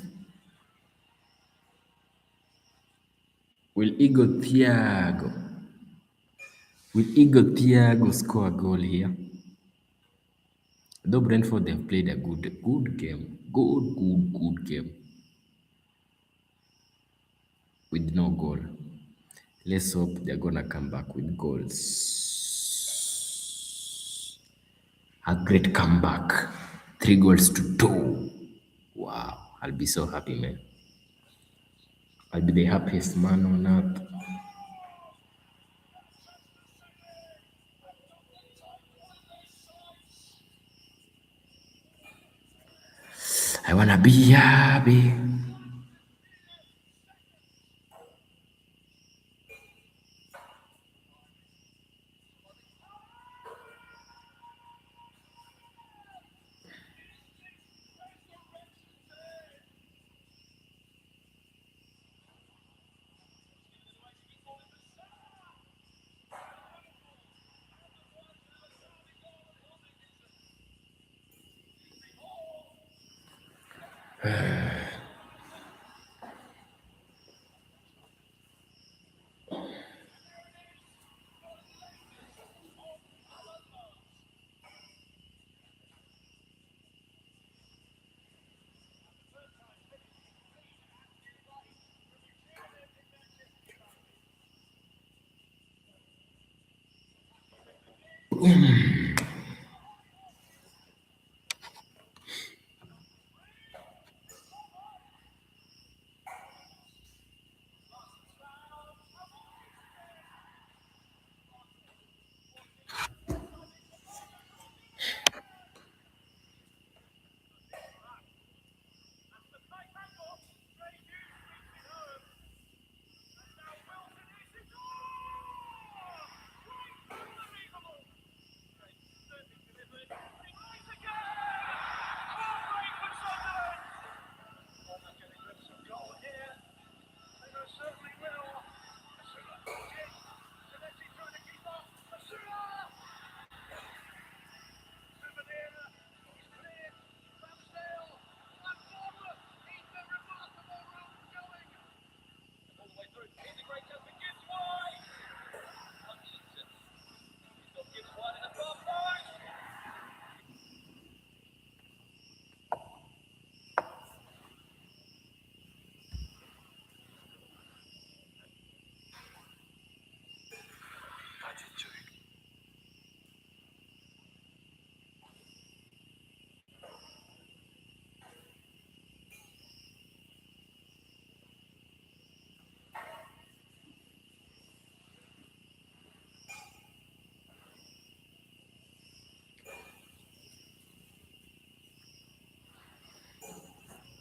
Will Igor Thiago score a goal here? Though Brentford they've played a good game. Good game. With no goal. Let's hope they're gonna come back with goals. A great comeback. 3 goals to 2. Wow. I'll be so happy, man. I'll be the happiest man on earth. I wanna be happy.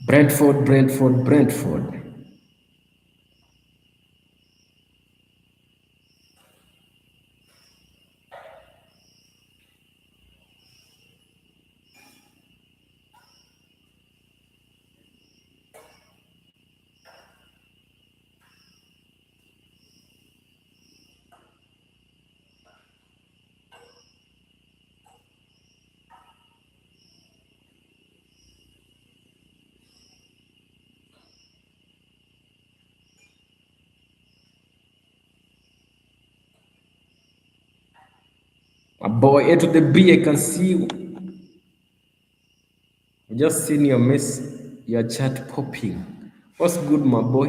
Brentford. My boy, A to the B, I can see you. Just seen your your chat popping. What's good, my boy?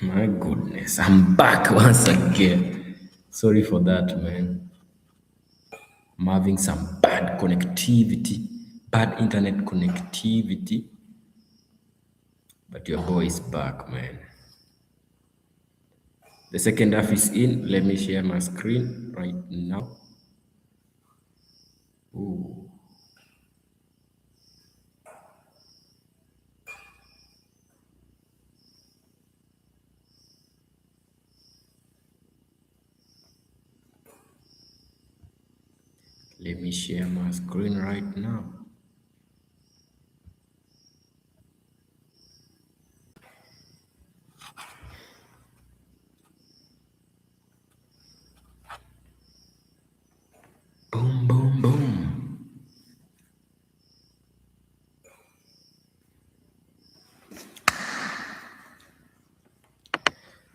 My goodness, I'm back once again. Sorry for that, man. I'm having some bad connectivity, bad internet connectivity, but your boy is back, man. The second half is in. Let me share my screen right now. Ooh. Let me share my screen right now. Boom, boom, boom.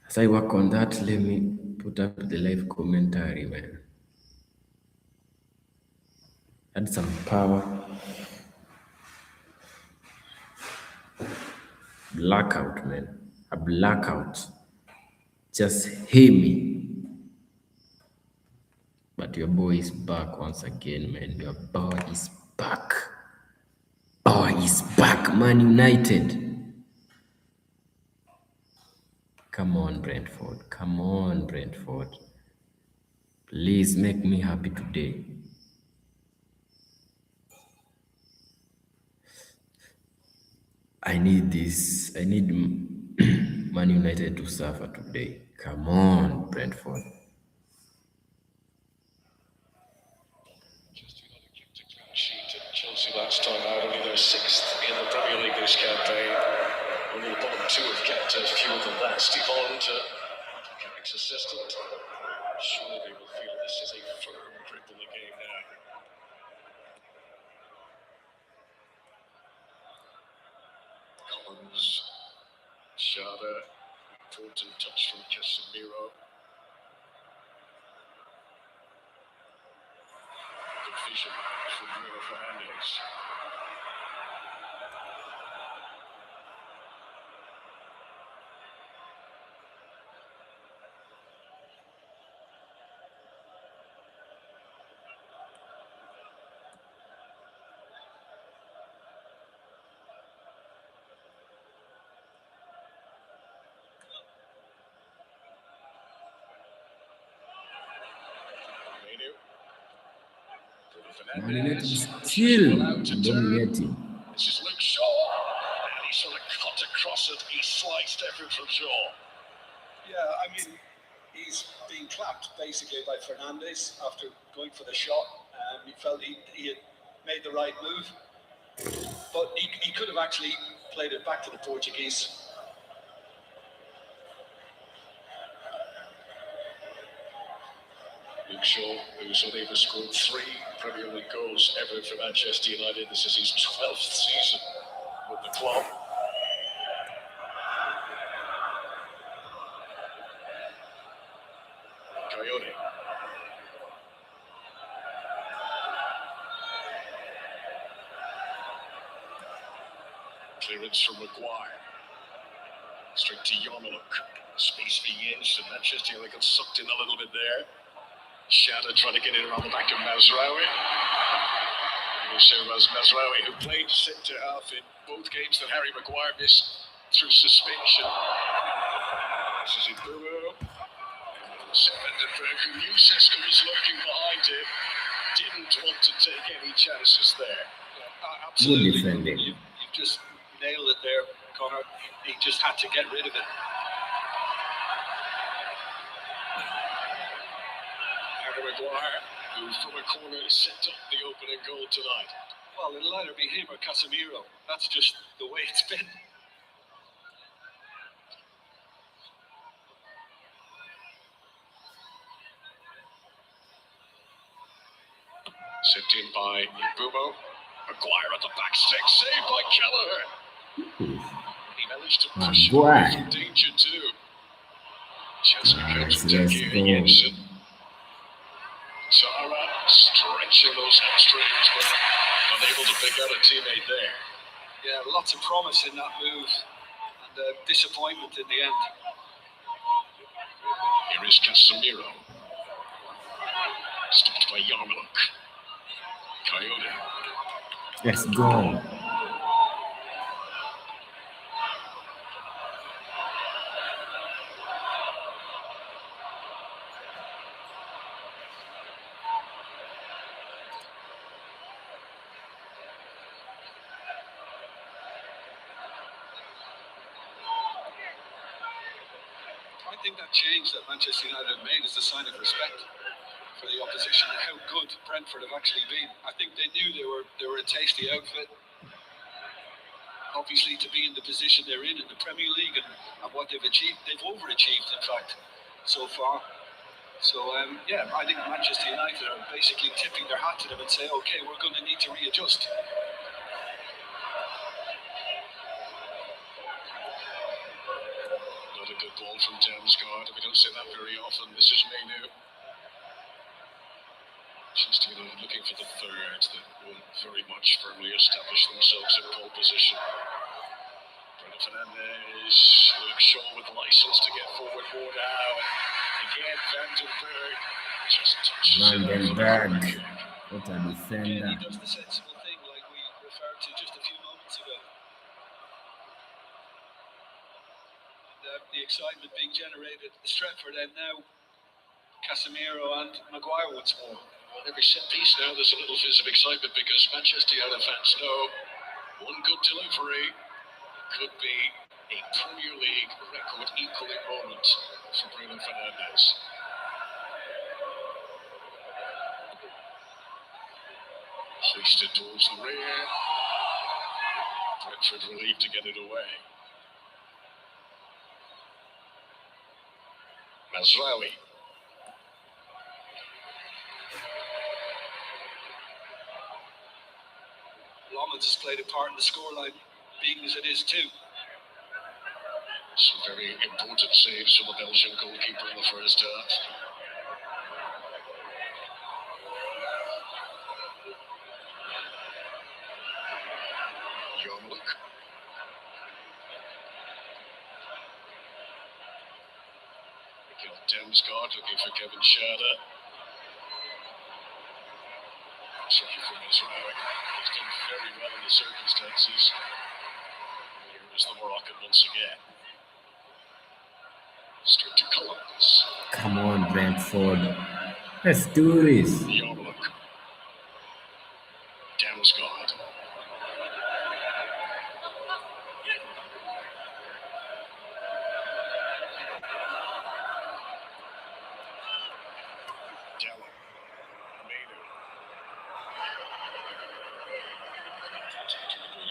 As I work on that, let me put up the live commentary, man. Add some power. Blackout, man. A blackout. Just hear me. But your boy is back once again, man. Your boy is back. Boy is back, Man United. Come on, Brentford. Come on, Brentford. Please make me happy today. I need this. I need Man United to suffer today. Come on, Brentford. Sheet at Chelsea last time out, only their sixth in the Premier League this campaign. Only the bottom two have kept fewer than that. Steve Holland, Carrick's assistant. Surely they will feel this is a firm grip in the game now. Collins, Shada, important touch from Casemiro. Good vision from Bruno Fernandes. Menu. Bruno Man United Fernandes. is Just still allowed to turn. dominating. This is Luke Shaw. And he sort of cut across it. He sliced everything from Shaw. Yeah, I mean, he's being clapped basically by Fernandes after going for the shot. He felt he had made the right move, but he could have actually played it back to the Portuguese. Luke Shaw, who's only ever scored 3 Premier League goals ever for Manchester United. This is his 12th season with the club. Coyote. Clearance from Maguire. Straight to Yarmouk. Space being inched, and Manchester United got sucked in a little bit there. Shada trying to get it around the back of Mazraoui. Mazraoui, who played centre half in both games that Harry Maguire missed through suspension. This is Ibumo. Vandenberg, who knew Sesko was lurking behind him, didn't want to take any chances there. Absolutely. Good defending. You've just nailed it there, Connor. He just had to get rid of it. Harry Maguire, who from a corner set up the opening goal tonight. Well, it'll either be him or Casemiro. That's just the way it's been. Sent in by Ibumo. Maguire at the back stick, saved by Kelleher. He managed to push him away from danger too. Chelsea comes from Tangier Jensen. Zara stretching those hamstrings, but unable to pick out a teammate there. Yeah, lots of promise in that move, and disappointment in the end. Here is Casemiro. Stopped by Yarmouk. Coyote. Let's go. I think that change that Manchester United made is a sign of respect. for the opposition how good Brentford have actually been. I think they knew they were a tasty outfit. Obviously, to be in the position they're in the Premier League and what they've achieved, they've overachieved, in fact, so far. So, yeah, I think Manchester United are basically tipping their hat to them and say, okay, we're going to need to readjust. Not a good ball from Damsgaard. We don't see that very often. This is Mainu. Manchester United looking for the third that will very much firmly establish themselves in pole position. Bruno Fernandes, Luke Shaw with license to get forward more now. Again, Vandenberg just touches Vandenberg, what a Again, defender. he does the sensible thing like we referred to just a few moments ago. The excitement being generated at Stretford and now Casemiro and Maguire once more. On every set piece now, there's a little fizz of excitement because Manchester United fans know one good delivery could be a Premier League record equaling moment for Bruno Fernandes. Hoisted towards the rear. Brentford relieved to get it away. Mazraoui. Lommans has played a part in the scoreline, being as it is too. Some very important saves from the Belgian goalkeeper in the first half. Yarmulke. Miguel Damsgaard looking for Kevin Schade. Tricky for Mazraoui. He's done very well in the circumstances. Here is the Moroccan once again. Straight to Collins. Come on, Brentford. Let's do this. Yarmulke. Damsgaard. Dallin. Mainu.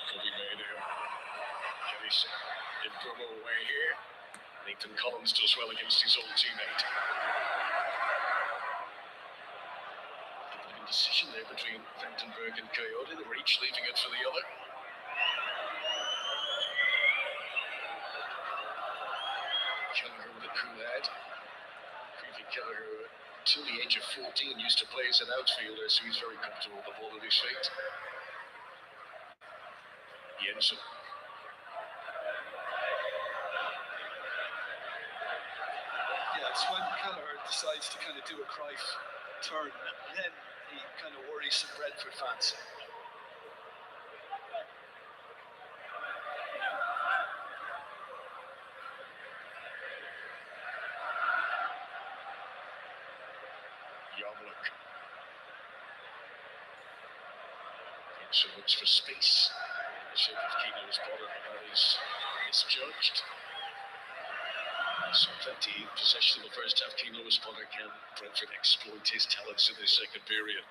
Could be Mainu. Can he send Bruno away here? Nathan Collins does well against his old teammate. Indecision there between Vandenberg and Coyote. They were each leaving it for the other. Kelleher with a cool head. Creepy Kelleher, till the age of 14, used to play as an outfielder, so he's very comfortable with the ball at his feet. Jensen. Yeah, it's when Kelleher decides to kind of do a Cruyff turn, and then he kind of worries some Brentford fans. Yarmulke. So looks for space. The shape of Keno's bottom is misjudged. So plenty possession in the first half. Keno was spotted. Can Brentford exploit his talents in the second period?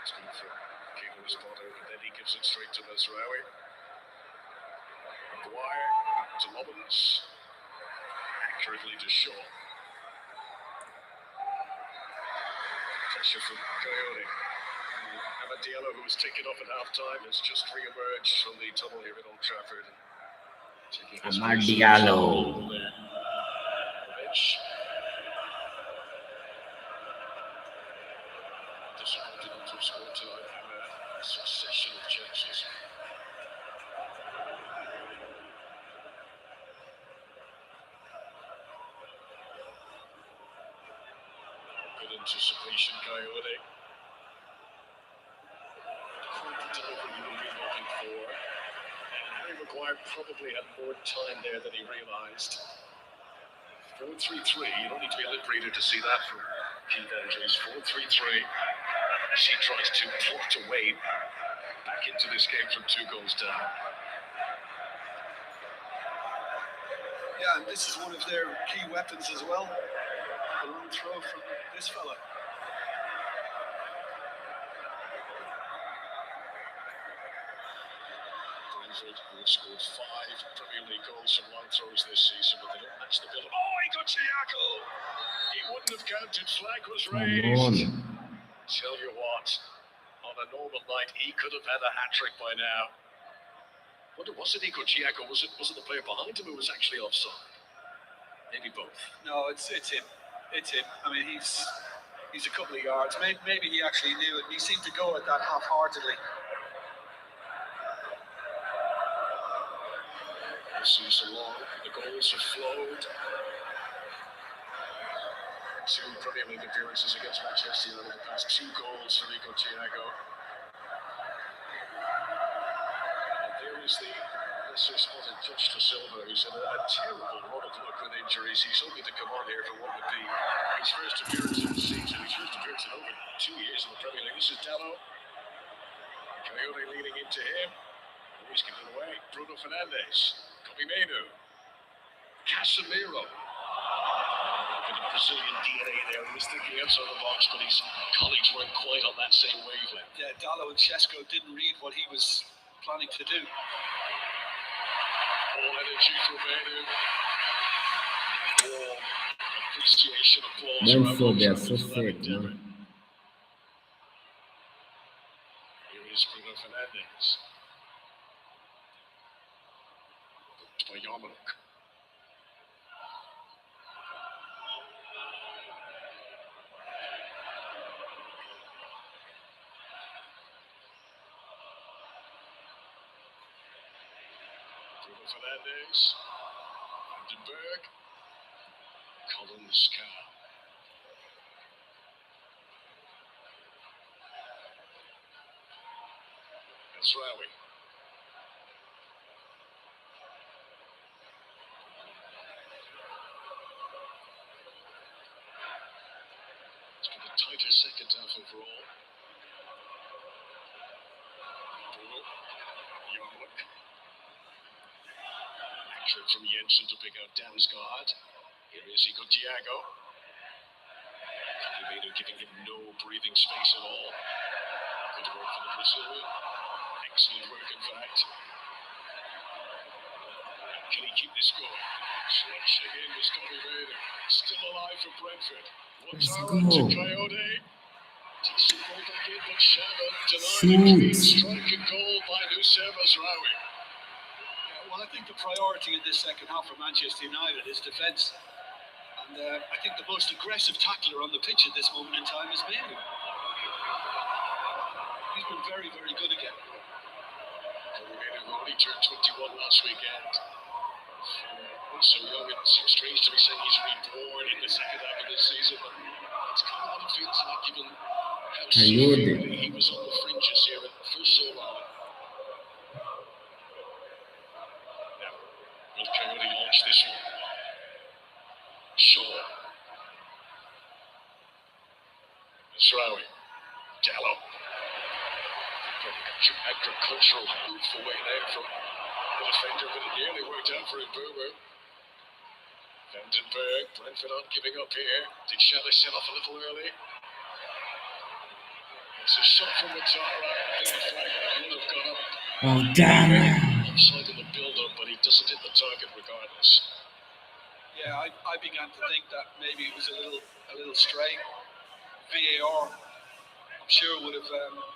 It's good for Keno's bottom, and then he gives it straight to Mazraoui. Maguire to Lobbins. Accurately to Shaw. Pressure from Coyote. Amadiello, who was taken off at half-time, has just re-emerged from the tunnel here at Old Trafford. Amadiello. Disappointed not to have scored tonight from a succession of chances. Good anticipation, Coyote. Delivery he will be looking for. And Harry Maguire probably had more time there than he realised. 4-3-3. You don't need to be a lip reader to see that from Keith Andrews. 4-3-3. She tries to pluck away back into this game from 2 goals down. Yeah, and this is one of their key weapons as well. A long throw from this fella. Brentford, who have scored 5 Premier League goals from long throws this season, but they don't match the bill. Oh, he got Chiako! He wouldn't have counted. Flag was raised. Tell you what, on a normal night, he could have had a hat-trick by now. Wonder, was it Iko Chiako? Was it the player behind him who was actually offside? Maybe both. No, it's him. It's him. I mean, he's a couple of yards. Maybe he actually knew it. He seemed to go at that half-heartedly. This season long, the goals have flowed. 2 Premier League appearances against Manchester United, the past 2 goals for Iko Chiako. And there is the lesser spotted touch to Silva, who's had a terrible run of luck with injuries. He's hoping to come on here for what would be his first appearance of the season, his first appearance in over 2 years in the Premier League. This is Dallo. Coyote leading into him. Oh, he's given it away. Bruno Fernandes. Kobe Mainu. Casemiro. A bit of Brazilian DNA there. He was thinking outside the box, but his colleagues weren't quite on that same wavelength. Yeah, Dallo and Chesko didn't read what he was planning to do. All energy from Mainu. All appreciation, applause. Brentford, they are so fake, man. Here is Bruno Fernandes. By Yarmouk. Bruno Fernandes. Vandenberg. Collins Cow. That's Rowie. It's been a tighter second half overall. Bruno. Yarmouk. Action from Jensen to pick out Damsgaard. Here is Iko Chiako. Casemiro giving him no breathing space at all. Good work for the Brazilian. Excellent work, in fact. Can he keep this going? Switching in with Casemiro. Still alive for Brentford. Watchalong to Coyote. Decent ball back in, but Shaba denied a clean strike and goal by Nusem Azraoui. Well, I think the priority in this second half for Manchester United is defence. And I think the most aggressive tackler on the pitch at this moment in time is Mainu. He's been very, very good again. Mainu only turned 21 last weekend. So young, it seems strange to be saying he's reborn in the second half of this season. But it's kind of what it feels like, given how severely he was on the fringes here for so long. Now, will Coyote launch this one? Shaw. Azraoui. Dallo. Agricultural hoof away there from the defender, but it nearly worked out for Mbeumo. Vandenberg, Brentford not giving up here. Did Shelley set off a little early? It's a shot from Watara. I think the flag would have gone up. Oh, damn it. Offside in the build-up, but he doesn't hit the target regardless. Yeah, I began to think that maybe it was a little stray. VAR, I'm sure, would have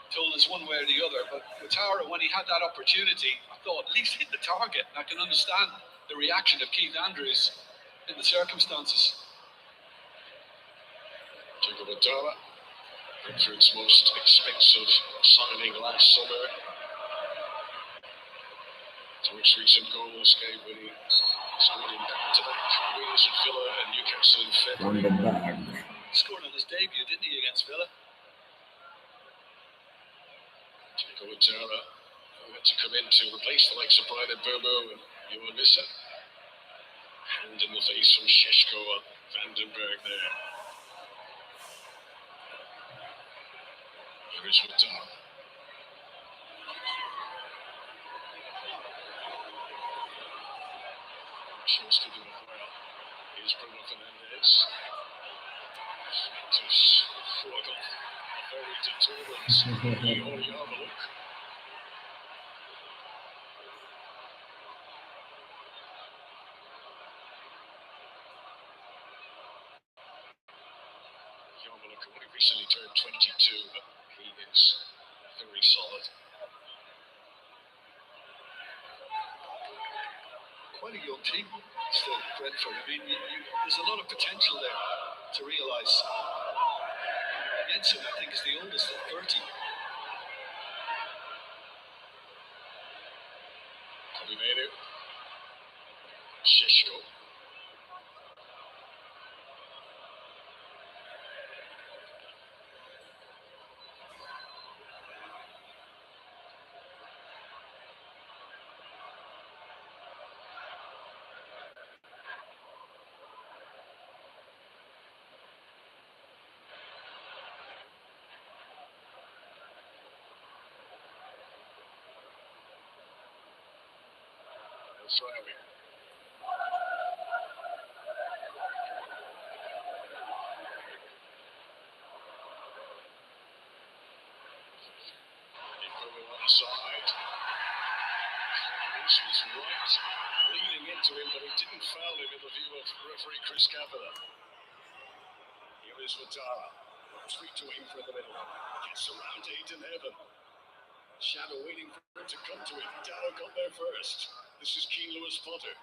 told us one way or the other. But Watara, when he had that opportunity, I thought at least hit the target. And I can understand the reaction of Keith Andrews in the circumstances. Jacob Watara, Brentford's most expensive signing last summer. His most recent goals came when he scored in back-to-back wins at Villa and Newcastle in February. On the bag. Scored on his debut, didn't he, against Villa? Jacob Watara, who had to come in to replace the likes of Brian Mbeumo and Johan Wissa. Hand in the face from Šeško and Vandenberg there. Here is Vital. Chance to do it well. Here's Bruno Fernandes. Just Frogel. Very determined. Yori Armaluk. Yarmaluk only recently turned 22, but he is very solid. Quite a young team still, Brentford. I mean, there's a lot of potential there to realise. Jensen, I think, is the oldest at 30. Combinado. Šeško. Friday. Onside. He's right, leaning into him, but he didn't foul him in the view of referee Chris Capita. Here is Vitara. 3 to him from the middle. Gets around Aidan Heaven. Shadow waiting for him to come to it. Dow got there first. This is Keane Lewis Potter.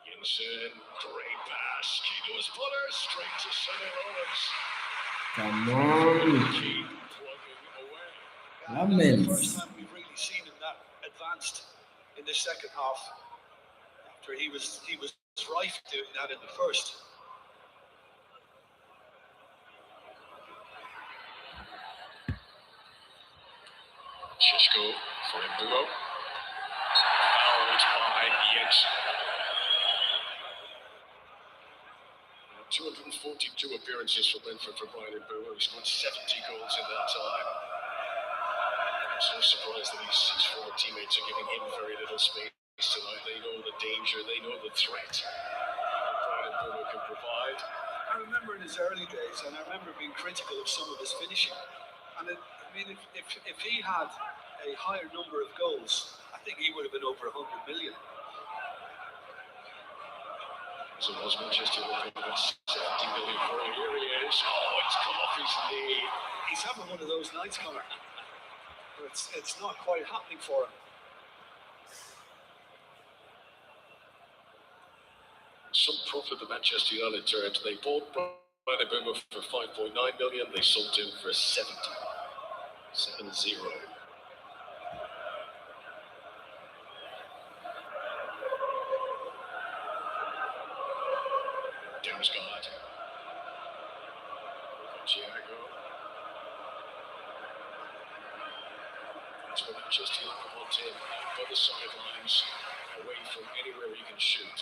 Jensen, great pass. Keane Lewis Potter straight to Sonny Owens. Come on. Keane plugging away. That's the first time we've really seen him that advanced in the second half. After he was rife doing that in the first. Šeško for Mbuo. Fouled by Jensen. 242 appearances for Brentford for Brian Mbuo. He scored 70 goals in that time. I'm so surprised that his former teammates are giving him very little space tonight. They know the danger, they know the threat that Brian Mbuo can provide. I remember in his early days, and I remember being critical of some of his finishing. And if he had a higher number of goals, I think he would have been over 100 million. So was Manchester United at 70 million for him. Here he is. Oh, it's come off his knee. He's having one of those nights, Connor. But it's not quite happening for him. Some profit the Manchester United turned. They bought Brian Mbuo for 5.9 million. They sold him for 70. 7-0. Damsgaard. Thiago. That's what Manchester United want him out by the sidelines, away from anywhere he can shoot.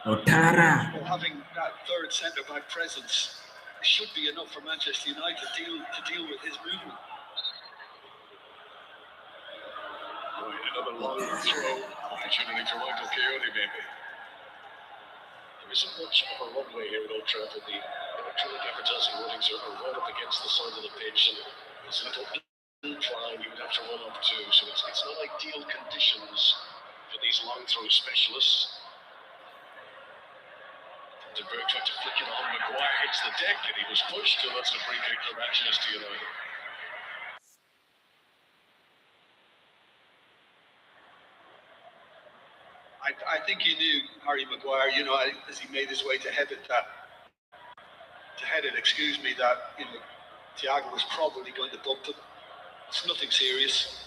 Otara. Well, having that third centre-back presence should be enough for Manchester United to deal with his movement. Right, another long throw opportunity for Michael Coyote, maybe. There isn't much of a runway here at Old Trafford. The electronic advertising warnings are right up against the side of the pitch, and there's a little incline you would have to run up to, so it's not ideal conditions for these long throw specialists. De Boer tried to flick it on. Maguire hits the deck and he was pushed, and that's a free kick for Manchester United. I think he knew Harry Maguire, as he made his way to head it, that Thiago was probably going to bump it. It's nothing serious.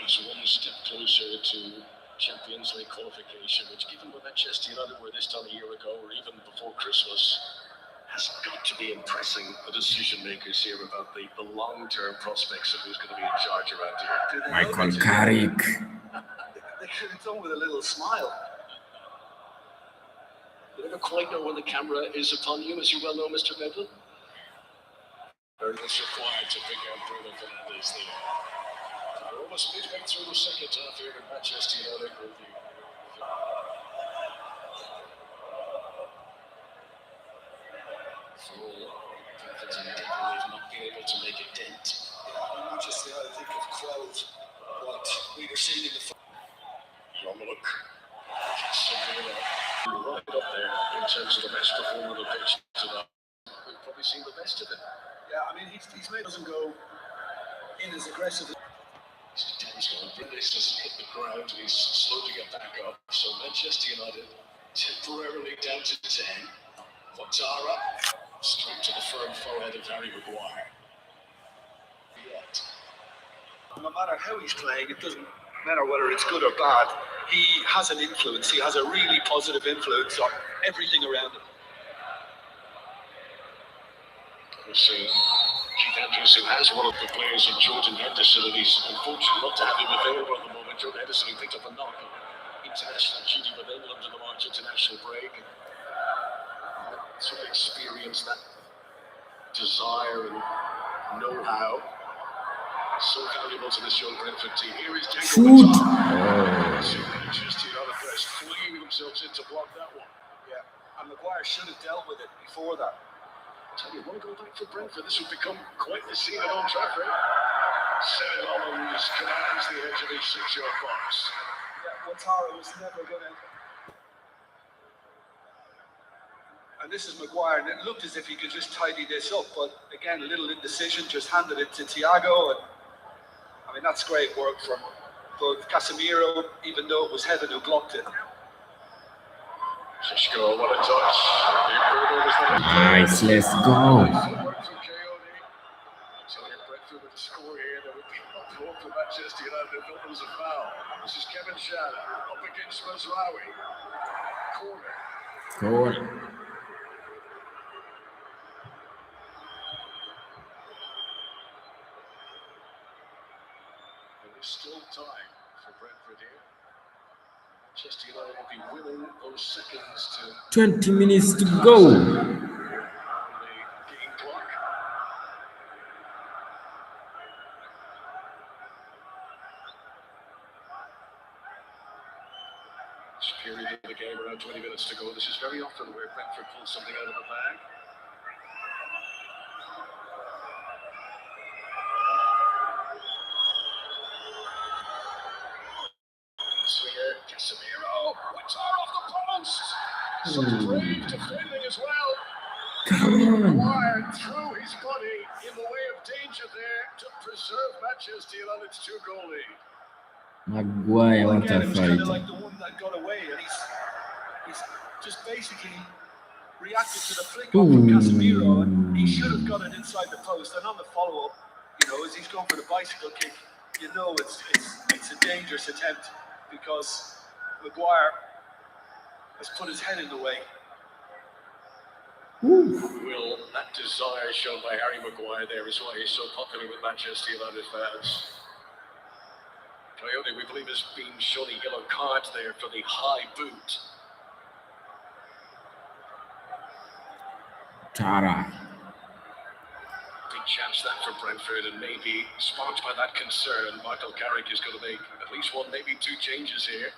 It's one step closer to Champions League qualification, which, given what Manchester United were this time a year ago, or even before Christmas, has got to be impressing the decision makers here about the long-term prospects of who's going to be in charge around here. Michael Carrick. They could have done with a little smile. You never quite know when the camera is upon you, as you well know, Mr. Bedlam. Very much required to pick out Bruno Fernandes there. We're almost midway through the second half here in Manchester United with the not be able to make a dent. Manchester United think of crowd what we were seeing in the Romelu Casemiro right up there in terms of the best performer on the pitch tonight. We've probably seen the best of it. Yeah, I mean, he's made doesn't go in as aggressive. He's tense on. This doesn't hit the ground and he's slow to get back up. So Manchester United temporarily down to 10. Watara straight to the firm forehead of Harry Maguire. Yet. No matter how he's playing, it doesn't matter whether it's good or bad. He has an influence. He has a really positive influence on everything around him. We'll see Keith Andrews, who has one of the players in Jordan Henderson, and he's unfortunate not to have him available at the moment. Jordan Henderson, who picked up a knock on international duty with England in the March international break. Sort of experience, that desire and know-how. So valuable to this young Brentford team. Here is Jacob Manchester United players flinging themselves in to block that one. Yeah, and Maguire should have dealt with it before that. Tell you, want to go back for Brentford? This would become quite the scene at Old Trafford. Seven Hollands commands the edge of his 6-yard box. Yeah, Watara was never going to. And this is Maguire, and it looked as if he could just tidy this up, but again, a little indecision, just handed it to Thiago, and I mean, that's great work from both Casemiro, even though it was Heaven who blocked it. Shishko, what a touch. Nice, let's go. Manchester United felt it was a foul. This is Kevin Shannon up against Mazraoui. Corner. There is still time for Brentford here. Manchester United will be winning those seconds to 20 minutes to go. the game clock. This period of the game, around 20 minutes to go. This is very often where Brentford pulls something out of the bag. Swinger, Casemiro, Watara off the post. Some brave defending as well. Maguire threw his body in the way of danger there to preserve Manchester United's 2-goal lead. Maguire, Well, what again, a it was kind of fight. like the one that got away, and he's just basically reacted to the flick off from Casemiro, and he should have got it inside the post. And on the follow-up, you know, as he's going for the bicycle kick, you know it's a dangerous attempt because Maguire has put his head in the way. Will that desire shown by Harry Maguire there is why he's so popular with Manchester United fans. Coyote, we believe, has been shown a yellow card there for the high boot. Tara. Big chance that for Brentford, and maybe sparked by that concern, Michael Carrick is going to make at least one, maybe two changes here.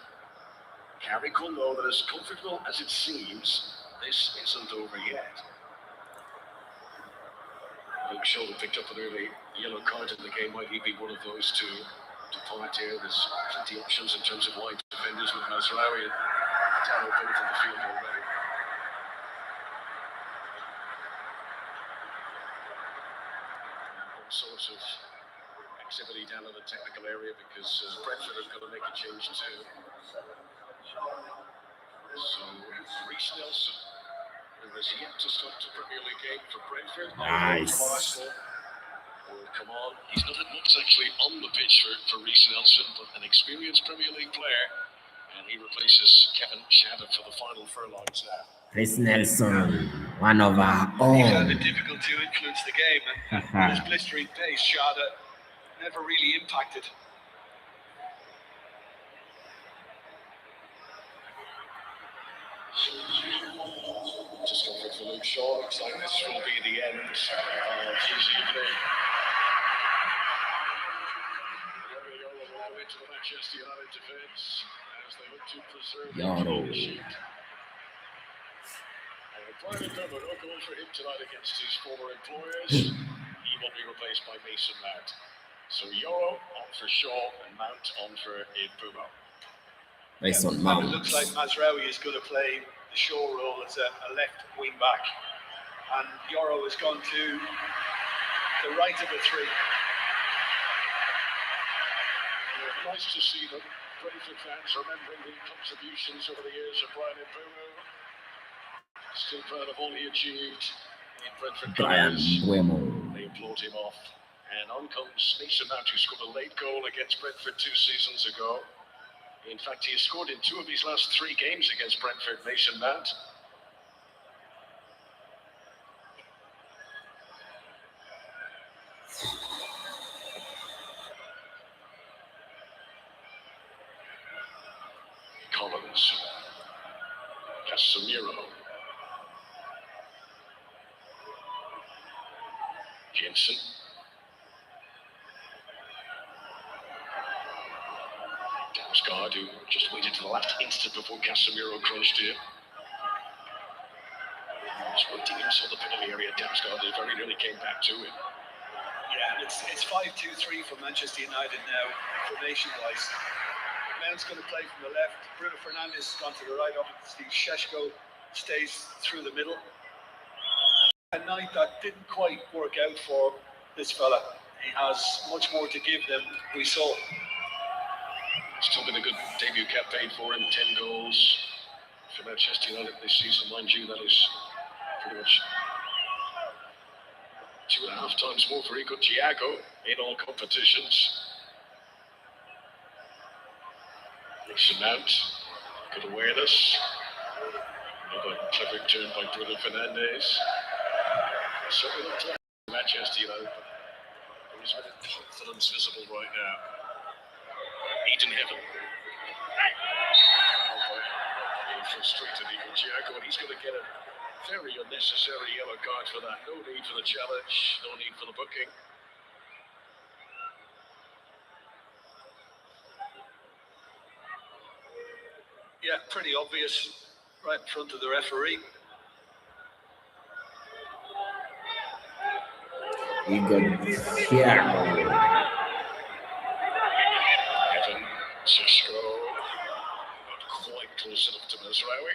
Carrick will know that as comfortable as it seems, this isn't over yet. Luke Shaw picked up an early yellow card in the game. Might he be one of those to depart here? There's plenty of options in terms of wide defenders with Mazraoui and Dano both on the field already. All sorts of activity down in the technical area because Brentford is going to make a change too. So, Reece Nelson, who has yet to start the Premier League game for Brentford. Nice. Will come on. He's not much actually on the pitch for Reece Nelson, but an experienced Premier League player. And he replaces Kevin Shadder for the final furlongs now. Chris Nelson, one of our He found own. it difficult to influence the game, and with his blistering pace, Shada never really impacted. Just going for Luke Shaw. Looks like this will be the end of his evening. Yoro will go into the Manchester United defence as they look to preserve the clean sheet. And Brian Mbeumo, no goal for him tonight against his former employers. He will be replaced by Mason Mount. So Yoro on for Shaw and Mount on for Mbeumo. Mason It Mount. looks like Mazraoui is going to play the Shaw role as a left wing back, and Yoro has gone to the right of the three. Nice to see them. Brentford fans remembering the contributions over the years of Brian Mbeumo. Still proud of all he achieved in Brentford. Brian Mbeumo. They applaud him off. And on comes Mason Mount, who scored a late goal against Brentford 2 seasons ago. In fact, he has scored in 2 of his last 3 games against Brentford, Mason Mount. Collins. Casemiro. Jensen. Damsgaard, who just waited to the last instant before Casemiro crunched in. Just waiting inside the penalty area. Damsgaard very nearly came back to him. Yeah, it's 5-2-3 for Manchester United now, formation-wise. Mount's going to play from the left. Bruno Fernandes has gone to the right. Obviously, Šeško stays through the middle. A night that didn't quite work out for this fella. He has much more to give than we saw. Still been a good debut campaign for him. 10 goals for Manchester United this season. Mind you, that is pretty much 2.5 times more for Rico Thiago in all competitions. Mason Mount, good awareness. Another clever turn by Bruno Fernandes. Certainly not Manchester United, but there is a bit of confidence visible right now. Eden Heaven. Frustrated Rico Thiago, and he's going to get a very unnecessary yellow card for that. No need for the challenge, no need for the booking. Yeah, pretty obvious, right in front of the referee. You got Thiago. Evan, Šeško, not quite close enough to Mazraoui.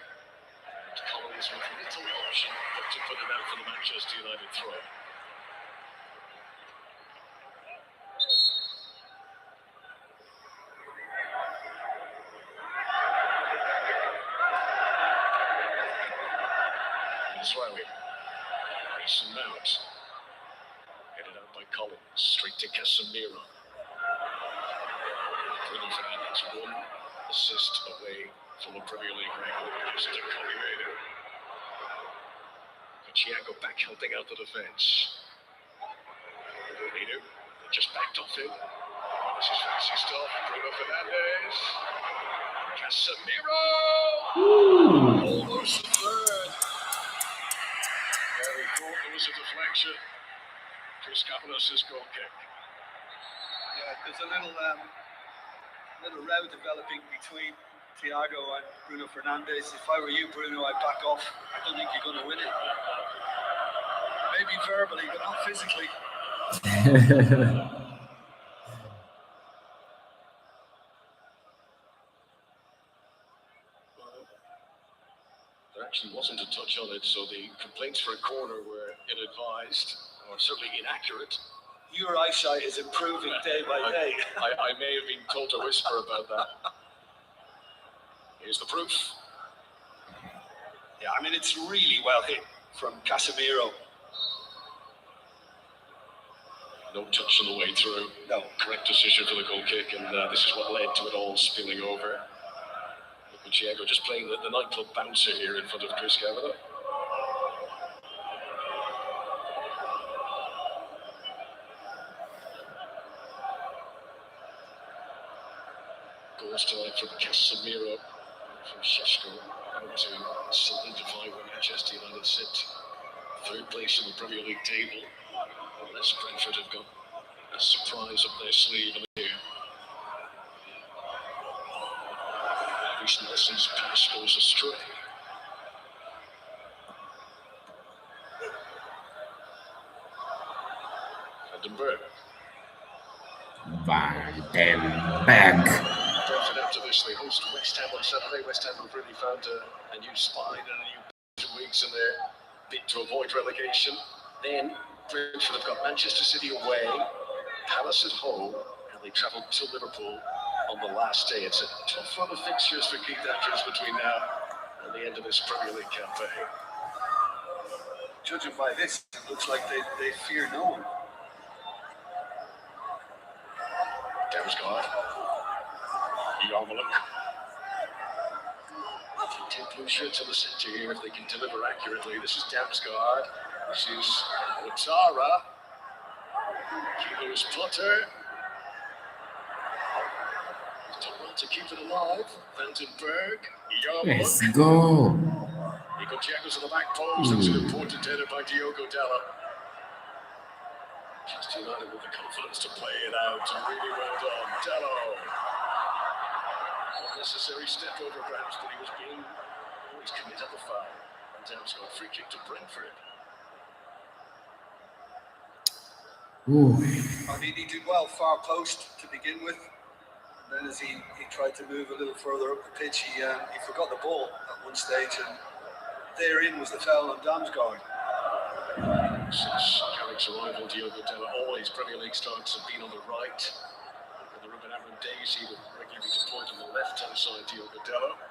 And Collins with little option but to put it out for the Manchester United throw. Mazraoui. Mason Mount. Headed out by Collins. Straight to Casemiro. Bruno Fernandes, 1 assist away from a Premier League record. Just to Collier. Thiago back helping out the defence. Leader just backed off him. This is fancy stuff. Bruno Fernandes. Casemiro! Almost the third. Very thought there was a deflection. Chris Cabanas' goal kick. Yeah, there's a little row developing between Thiago and Bruno Fernandes. If I were you, Bruno, I'd back off. I don't think you're going to win it. Maybe verbally, but not physically. There actually wasn't a touch on it, so the complaints for a corner were ill-advised, or certainly inaccurate. Your eyesight is improving day by day. I may have been told to whisper about that. Here's the proof. Yeah, I mean, it's really well hit from Casemiro. No touch on the way through. No. Correct decision for the goal kick, and this is what led to it all spilling over. Thiago just playing the nightclub bouncer here in front of Chris Kavanagh. Goal time from Casemiro, from Sheshko, out to solidify where Manchester United sit. Third place in the Premier League table, unless Brentford have got a surprise up their sleeve in here. Reece Nelson's pass goes astray. Vandenberg. Brentford after this, they host West Ham on Saturday. West Ham have really found a new spine and a new 2 weeks in their bid to avoid relegation. Then Brentford have got Manchester City away, Palace at home, and they travel to Liverpool on the last day. It's a tough run of fixtures for Keith Andrews between now and the end of this Premier League campaign. Judging by this, it looks like they fear no one. Damsgaard. Yarmolenko. 10 blue shirts in the centre here if they can deliver accurately. This is Damsgaard. This is Ouattara. Kilo's Potter. He's done well to keep it alive. Vandenberg. Let's Yarmolenko. go. Nico Thiago's on the back post. That was an important header by Diogo Dalot. Manchester United with the confidence to play it out. Really well done. Dalot. Unnecessary step over perhaps, but he was being always committed the foul. And Damsgaard free kick to Brentford. I mean, he did well far post to begin with. And then as he tried to move a little further up the pitch, he forgot the ball at one stage, and therein was the foul on Damsgaard. Since Carrick's arrival, Diogo Dalot, all his Premier League starts have been on the right. In the Ruben Amorim days, he would regularly be deployed on the left-hand side, Diogo Dalot.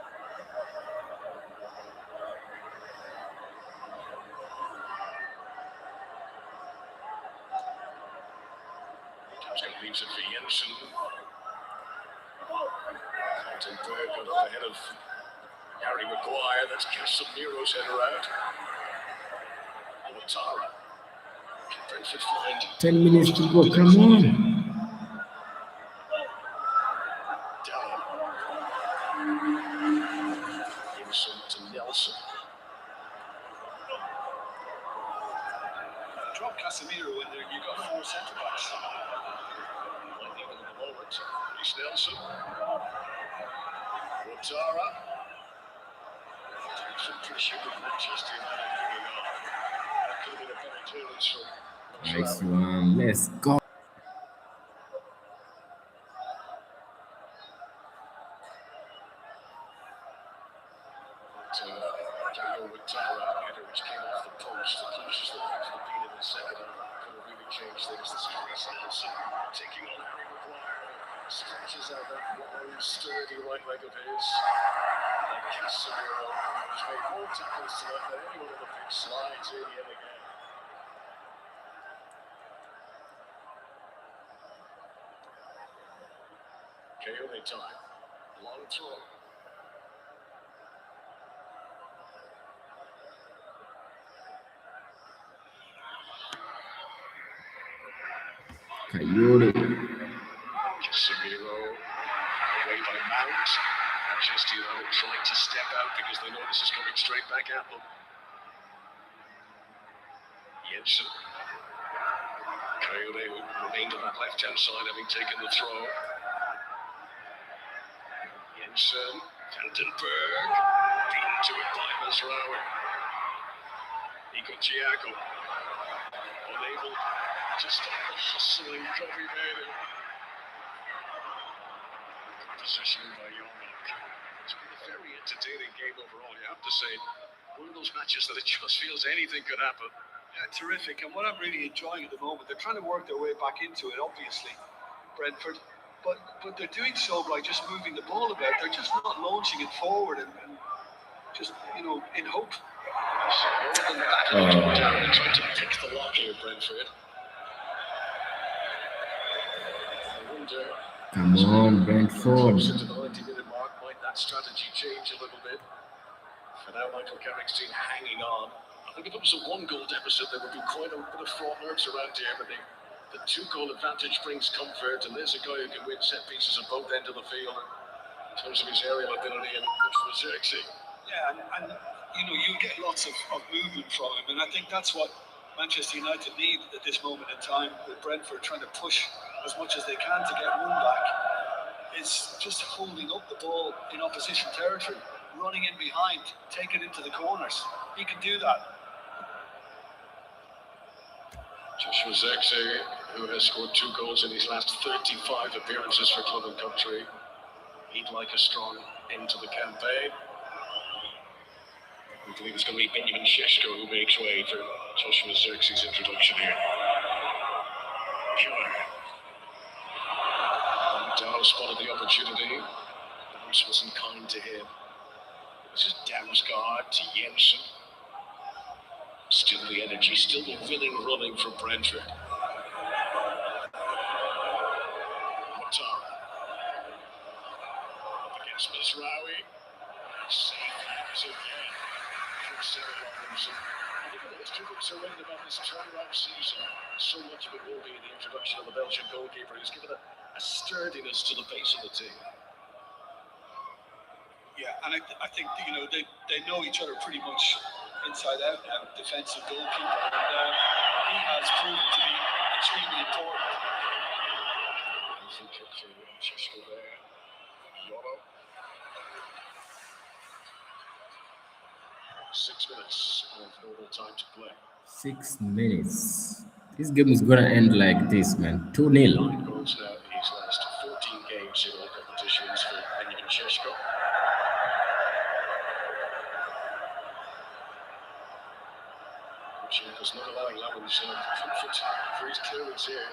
Damsgaard leaves it for Jensen. Vandenberg got up ahead of Harry Maguire. That's Casemiro's header out. Ouattara. 10 minutes to go, come on. Gibson to Nelson. Drop Casemiro in there, you got 4 centre backs. Lightning at the moment. Reece Nelson. Ouattara. Some pressure with Manchester United hanging on. That could have been a better clearance from Nice one. Let's go. Ouattara, header which came off the post. The closest that things would be in the second half could have really changed things. This is Reece Nelson taking on Harry Maguire. Stretches out that long, sturdy right leg of his. And Casemiro, who's made more tackles tonight than anyone on the pitch, slides in yet again. Coyote time. Long throw. Coyote. Casemiro away by Mount. Manchester United trying to step out because they know this is coming straight back at them. Jensen. Coyote who remained on that left-hand side having taken the throw. Jensen. Vandenberg. Beaten to it by Mazraoui. Nico Thiago. Unable to stop the hustling Kobe Manu. Good possession by Yarmolenko. It's been a very entertaining game overall, you have to say. One of those matches that it just feels anything could happen. Yeah, terrific. And what I'm really enjoying at the moment, they're trying to work their way back into it, obviously, Brentford. But they're doing so by just moving the ball about. They're just not launching it forward and just, in hope. So, more than that, trying to pick the lock here, Brentford. I wonder. Come on, Brentford. Close to the 90-minute mark, might that strategy change Now Michael Carrick's team hanging on. I think if it was a one-goal deficit, there would be quite a bit of fraught nerves around here, but the two-goal advantage brings comfort, and there's a guy who can win set pieces at both ends of the field in terms of his aerial ability and Xerxes. Yeah, and you get lots of movement from him, and I think that's what Manchester United need at this moment in time, with Brentford trying to push as much as they can to get one back, is just holding up the ball in opposition territory, running in behind, taking it into the corners. He can do that. Joshua Xerxes, who has scored 2 goals in his last 35 appearances for club and country. He'd like a strong end to the campaign. We believe it's going to be Benjamin Šeško who makes way for Joshua Xerxes' introduction here. Pure. Dow spotted the opportunity. Bounce wasn't kind to him. This is Damsgaard to Jensen. Still the energy, still the winning running for Brentford. Ouattara. Against Mazraoui. Safe hands again from Sarah Robinson. Look at the history books are written about this turnaround season. So much of it will be in the introduction of the Belgian goalkeeper, who's given a sturdiness to the base of the team. Yeah, and I think they know each other pretty much inside out now, defensive goalkeeper, and he has proven to be extremely important. Easy kick for Šeško there. Yolo. 6 minutes of normal time to play. 6 minutes. This game is gonna end like this, man. 2-0. 9 goals now in his last 14 games in all competitions for Benjamin Šeško. Šeško's not allowing Lamans comfort for his clearance here.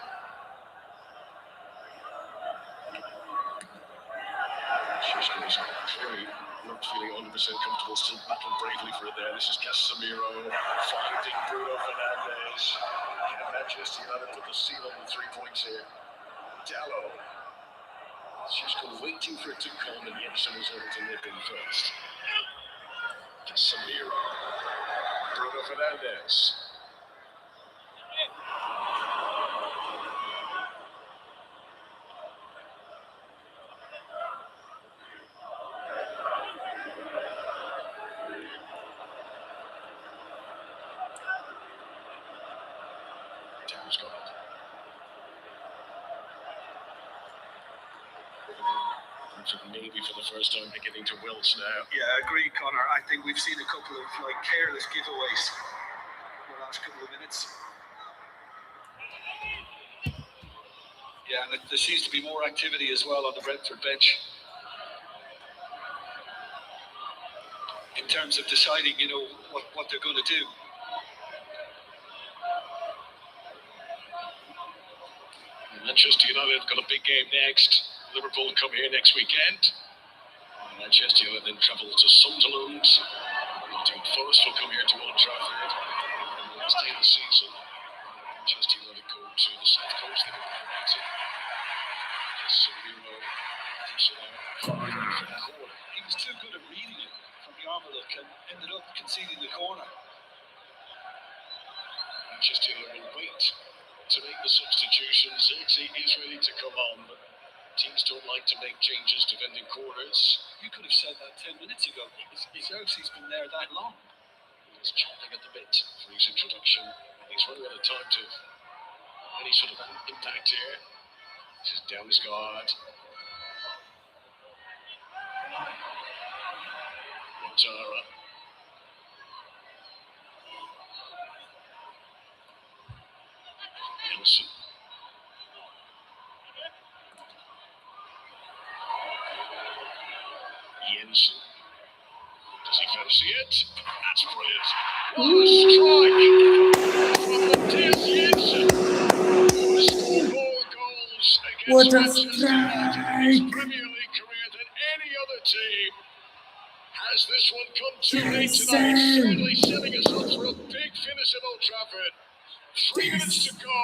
Šeško is clearly not feeling 100% comfortable, still battling bravely for it there. This is Casemiro finding Bruno Fernandes. Can Manchester United put the seal on the 3 points here? Dallo. Šeško waiting for it to come, and Jensen was able to nip in first. Casemiro. Bruno Fernandes. Maybe for the first time beginning to wilt now. Yeah, I agree, Connor. I think we've seen a couple of careless giveaways in the last couple of minutes. Yeah, and there seems to be more activity as well on the Brentford bench in terms of deciding, what they're going to do. Manchester United have got a big game next. Liverpool come here next weekend. Manchester United then travel to Sunderland. Team Forest will come here to Old Trafford. And the last day of the season, Manchester United go to the South Coast. They've been promoted. Casemiro puts it out from the corner. He was too good at reading it from the Yarmouth and ended up conceding the corner. Manchester United will wait to make the substitutions. Xerxes is ready to come on, but teams don't like to make changes defending corners. You could have said that 10 minutes ago. Xerxes been there that long. He's chomping at the bit for his introduction. He's running out of time to any sort of impact here. This is Damsgaard. Ouattara. Nelson. Jensen. Does he fancy it? That's brilliant. What a strike from Matthias Jensen. Who has scored more goals against What a Manchester United in his strike! Premier League career than any other team. Has this one come too late tonight? Jensen! Certainly setting us up for a big finish at Old Trafford. 3 minutes to go,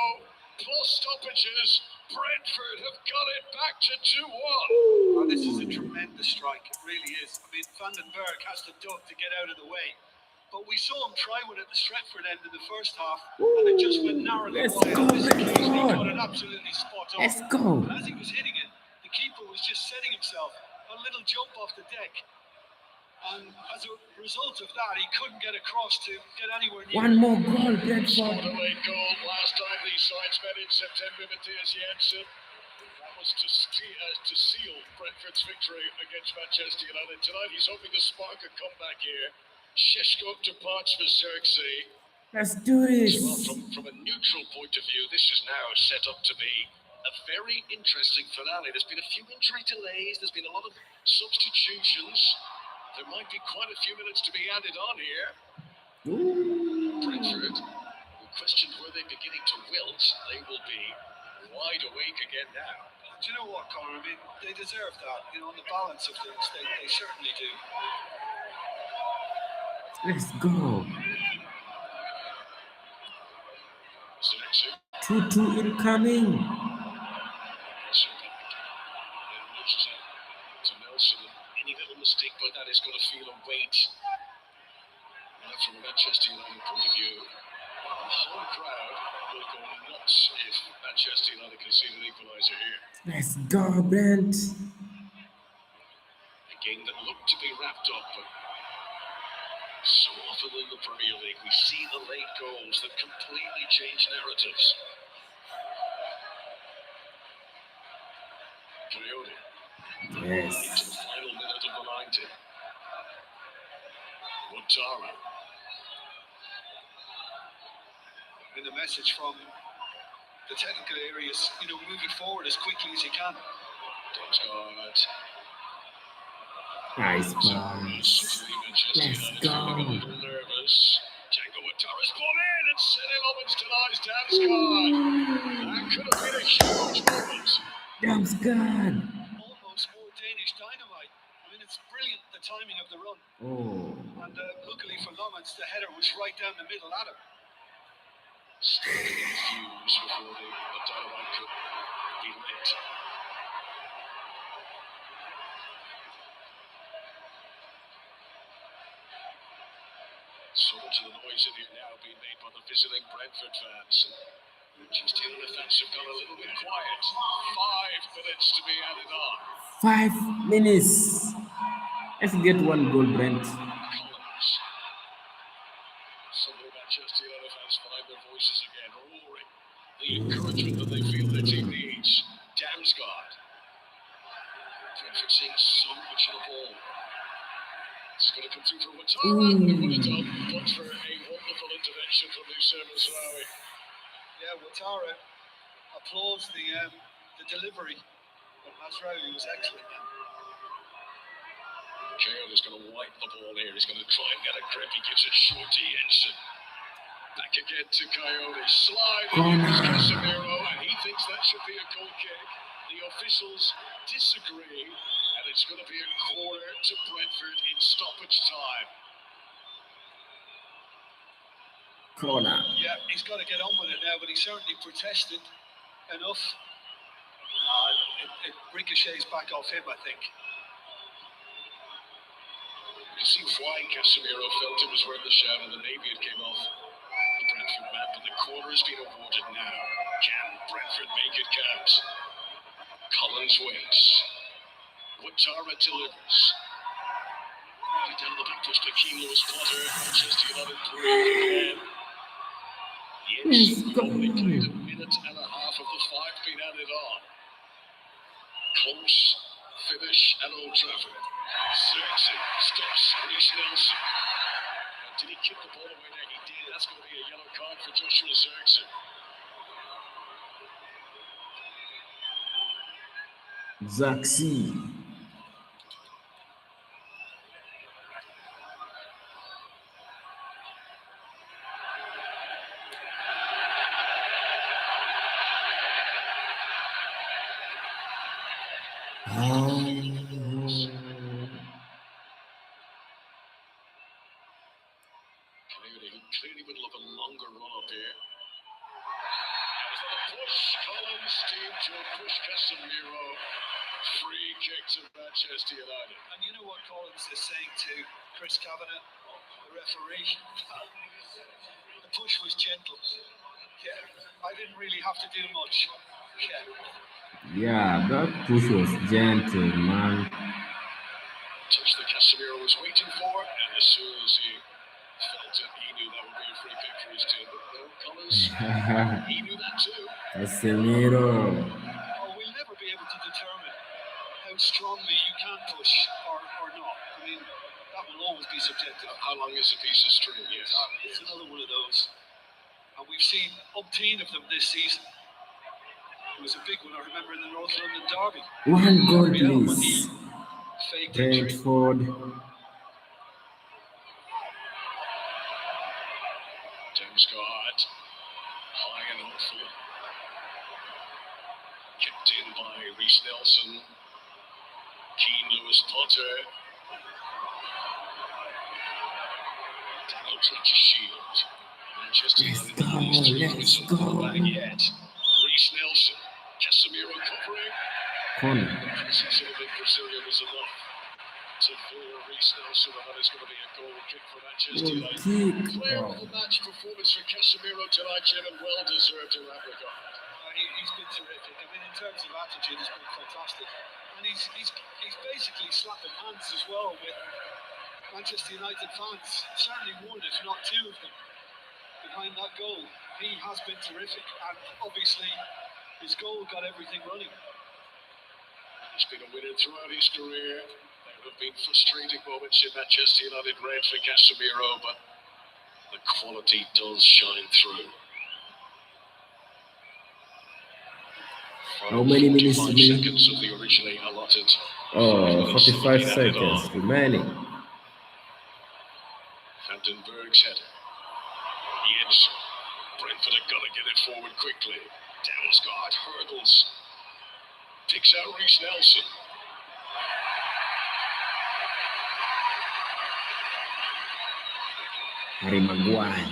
plus stoppages. Brentford have got it back to 2-1. Oh, this is a tremendous strike. It really is. I mean, Van den Berg has to duck to get out of the way. But we saw him try one at the Stretford end in the first half, and it just went narrowly Let's wide. go, On this occasion, he got Brentford. it absolutely spot on. Let's go. And as he was hitting it, the keeper was just setting himself a little jump off the deck. And as a result of that, he couldn't get across to get anywhere near. One more goal, Scored Brentford. a late goal last time these sides met in September, Matthias Jensen. That was to seal Brentford's victory against Manchester United. Tonight he's hoping to spark a comeback here. Sheshko departs for Xerxes. Let's do Well, this. from a neutral point of view, this is now set up to be a very interesting finale. There's been a few injury delays. There's been a lot of substitutions. There might be quite a few minutes to be added on here. Brentford, who questioned were they beginning to wilt, they will be wide awake again now. Do you know what, Conor? I mean, they deserve that. You know, on the balance of things, they certainly do. Let's go. Xerxes. 2-2 incoming. To Nelson, any little mistake by that is going to feel a weight. From a Manchester United point of view, the whole crowd will go nuts if Manchester United concede an equaliser here. Let's go, Brent. A game that looked to be wrapped up, but so often in the Premier League we see the late goals that completely change narratives. Coyote into Yes. the final minute of the 90. Watara. And the message from the technical areas, you know, move it forward as quickly as you can. Damsgaard. Nice pass. Let's go. Nervous. Django Watara's ball in and set it up into Nice Damsgaard. That could have been a huge moment. Damsgaard. Almost more Danish dynamite. I mean, it's brilliant, the timing of the run. Oh. And luckily for Lomans, the header was right down the middle at him. Starting to fuse before the dynamite could be lit. So much of the noise in here now being made by the visiting Brentford fans. And just the other fans have gone a little bit quiet. 5 minutes to be added on. 5 minutes. Let's get one goal, Brent. Collins. Some of the Manchester United fans find their voices again, roaring the encouragement that they feel their team needs. Damsgaard. Brentford seeing so much of the ball. It's going to come through for Watara. It would have done, but for a wonderful intervention from Lucien Mazraoui. Yeah, Watara applauds the delivery, but Mazraoui was excellent. Coyote is going to wipe the ball here. He's going to try and get a grip. He gives it short to Jensen. Back again to Coyote. Sliding in Casemiro, and he thinks that should be a goal kick. The officials disagree, and it's going to be a corner to Brentford in stoppage time. Corner. Yeah, he's got to get on with it now, but he certainly protested enough. It ricochets back off him, I think. You can see why Casemiro felt it was worth the shout, and then maybe it came off the Brentford map, but the corner has been awarded now. Can Brentford make it count? Collins waits. Watara delivers. Right down the back post by Keane Lewis Potter. Manchester United breathe again. Jensen only played a minute and a half of the 5 being added on. Close finish at Old Trafford. Xerxes stops Reece Nelson. Now, did he kick the ball away there? He did. That's going to be a yellow card for Joshua Xerxes. Zaxi. Coyote, who clearly would look a longer run up here. Now, is that a push Collins, Steve Joe, push Casemiro. Free kick to Manchester United. And you know what Collins is saying to Chris Kavanagh, the referee? The push was gentle. Yeah, I didn't really have to do much. Yeah, that push was gentle, man. Touch that Casemiro was waiting for, and as soon as he felt it, he knew that would be a free kick for his team. But no, Collins, he knew that too. Casemiro. Oh, we'll never be able to determine how strongly you can push or not. I mean, that will always be subjective. How long is a piece of string? Yes. It's another one of those. And we've seen umpteen of them this season. It was a big one, I remember, in the North London derby. One goal, Gabriel, when please. he faked injury. Brentford. Damsgaard, high and hopeful. Kicked in by Reece Nelson. Keane Lewis Potter. That looks like a shield. Manchester United Let's go. Back yet. Reece Nelson. Casemiro covering. Corner. Sullivan Brazilian was enough to fool Reece Nelson, and that is going to be a goal kick for Manchester United. Player of the match performance for Casemiro tonight, Jim, and well deserved in that regard. He's been terrific. I mean, in terms of attitude, he's been fantastic. And he's basically slapping hands as well with Manchester United fans. Certainly one, if not two of them, behind that goal. He has been terrific, and obviously his goal got everything running. He's been a winner throughout his career. There have been frustrating moments in Manchester United red for Casemiro, but the quality does shine through. How many minutes 45 remaining? seconds of the originally allotted. Oh, 45 seconds remaining. Vandenberg's header. Jensen. Brentford have got to get it forward quickly. Damsgaard hurdles. Picks out Reece Nelson. Harry Maguire.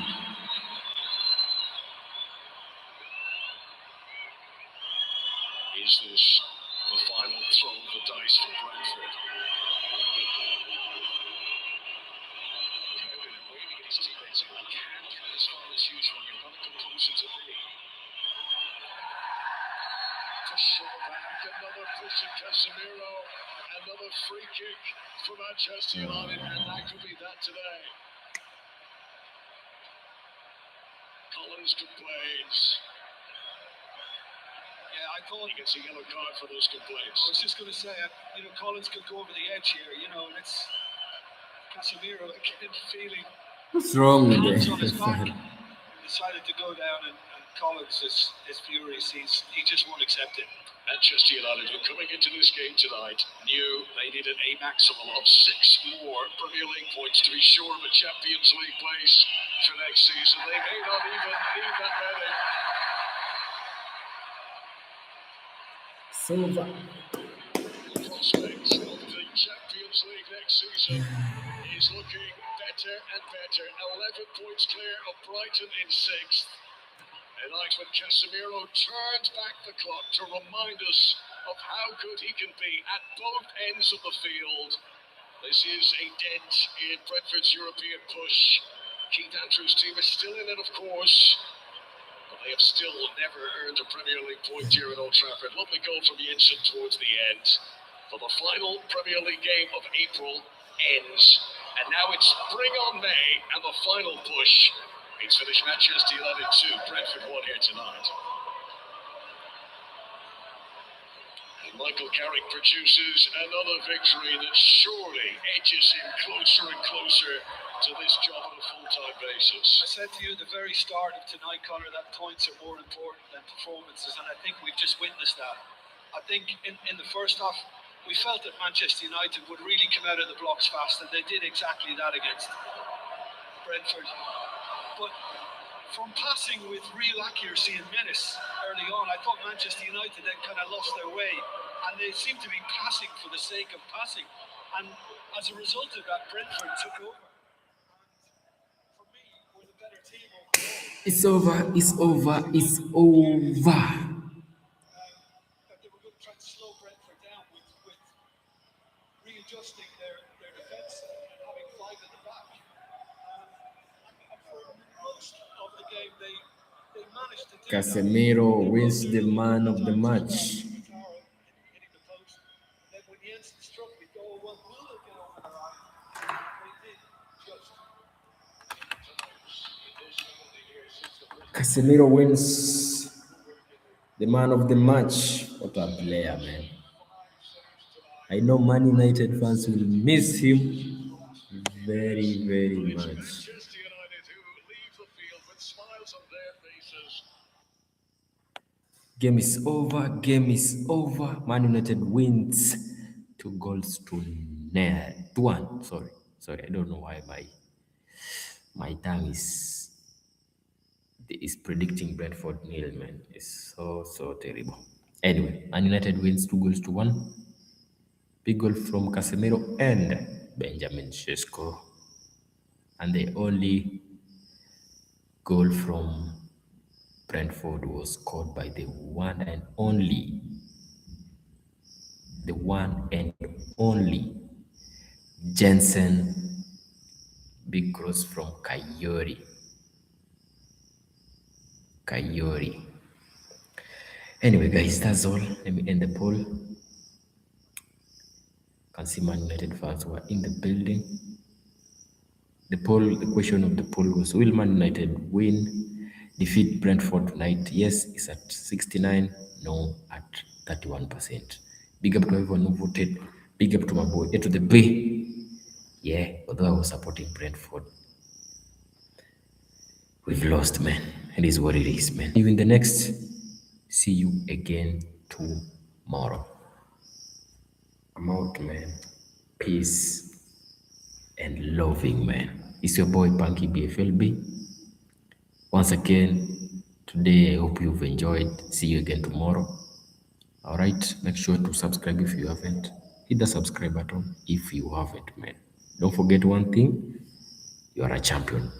Is this the final throw of the dice for Brentford? Kevin waving at his teammates saying, "You can't get as far as usual. You've got to come closer to me." Push from the back, another push at Casemiro, another free kick for Manchester United, and that could be that today. Collins complains. Yeah, I thought He gets a yellow card for those complaints. I was just going to say, Collins could go over the edge here, and it's Casemiro again feeling What's wrong with hands on his back. that? Decided to go down, and Collins is furious. He just won't accept it. Manchester United, who coming into this game tonight, knew they needed a maximum of 6 more Premier League points to be sure of a Champions League place for next season. They may not even need that many. Silva. Prospects of the Champions League next season is looking better and better. 11 points clear of Brighton in 6th. A night when Casemiro turned back the clock to remind us of how good he can be at both ends of the field. This is a dent in Brentford's European push. Keith Andrews' team is still in it, of course, but they have still never earned a Premier League point here at Old Trafford. Lovely goal from Jensen towards the end. For the final Premier League game of April ends, and now it's bring on May and the final push. It's finished Manchester United 2, Brentford 1 here tonight. And Michael Carrick produces another victory that surely edges him closer and closer to this job on a full-time basis. I said to you at the very start of tonight, Conor, that points are more important than performances, and I think we've just witnessed that. I think in the first half, we felt that Manchester United would really come out of the blocks fast, and they did exactly that against Brentford. But from passing with real accuracy and menace early on, I thought Manchester United then kind of lost their way, and they seemed to be passing for the sake of passing. And as a result of that, Brentford took over. And for me, we're the better team overall. It's over. It's over. It's over. That they were going to try to slow Brentford down with readjusting their defence and having five at the back. And for most of the game, they managed to do that. Casemiro wins the man of the match. Guitar hitting the post. And then when Jensen struck, we go, oh, well, will they get over the line? They did just. Casemiro wins the man of the match. What a player, man. I know Man United fans will miss him very, very much. Manchester United who leave the field with smiles on their faces. Game is over. Game is over. Man United wins 2-0 to 1. Sorry. I don't know why my tongue is predicting Brentford nil, man. It's so terrible. Anyway, Man United wins 2-1. Big goal from Casemiro and Benjamin Sesko. And the only goal from Brentford was scored by the one and only Jensen. Big cross from Kayori. Anyway, guys, that's all. Let me end the poll. Can see Man United fans who are in the building. The question of the poll was: will Man United defeat Brentford tonight? Yes, it's at 69. No, at 31%. Big up to everyone who voted. Big up to my boy, A to the B. Yeah, although I was supporting Brentford, we've lost, man. It is what it is, man. See you in the next. See you again tomorrow. I'm out, man. Peace and loving, man. It's your boy Punky BFLB. Once again, today I hope you've enjoyed. See you again tomorrow. All right, make sure to subscribe if you haven't. Hit the subscribe button if you haven't, man. Don't forget one thing: you are a champion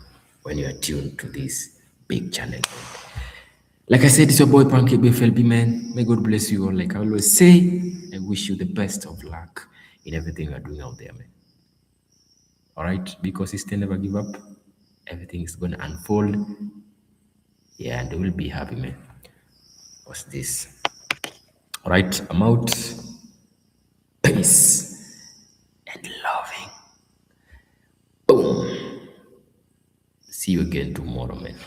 when you are tuned to this big channel. Like I said, it's your boy Punky BFLB, man. May God bless you all. Like I always say, I wish you the best of luck in everything you're doing out there, man. All right, because you still never give up. Everything is going to unfold. Yeah, and they will be happy, man. What's this? All right, I'm out. Peace and loving. Boom. See you again tomorrow, man.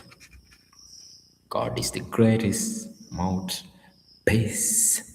God is the greatest. I'm out. Peace.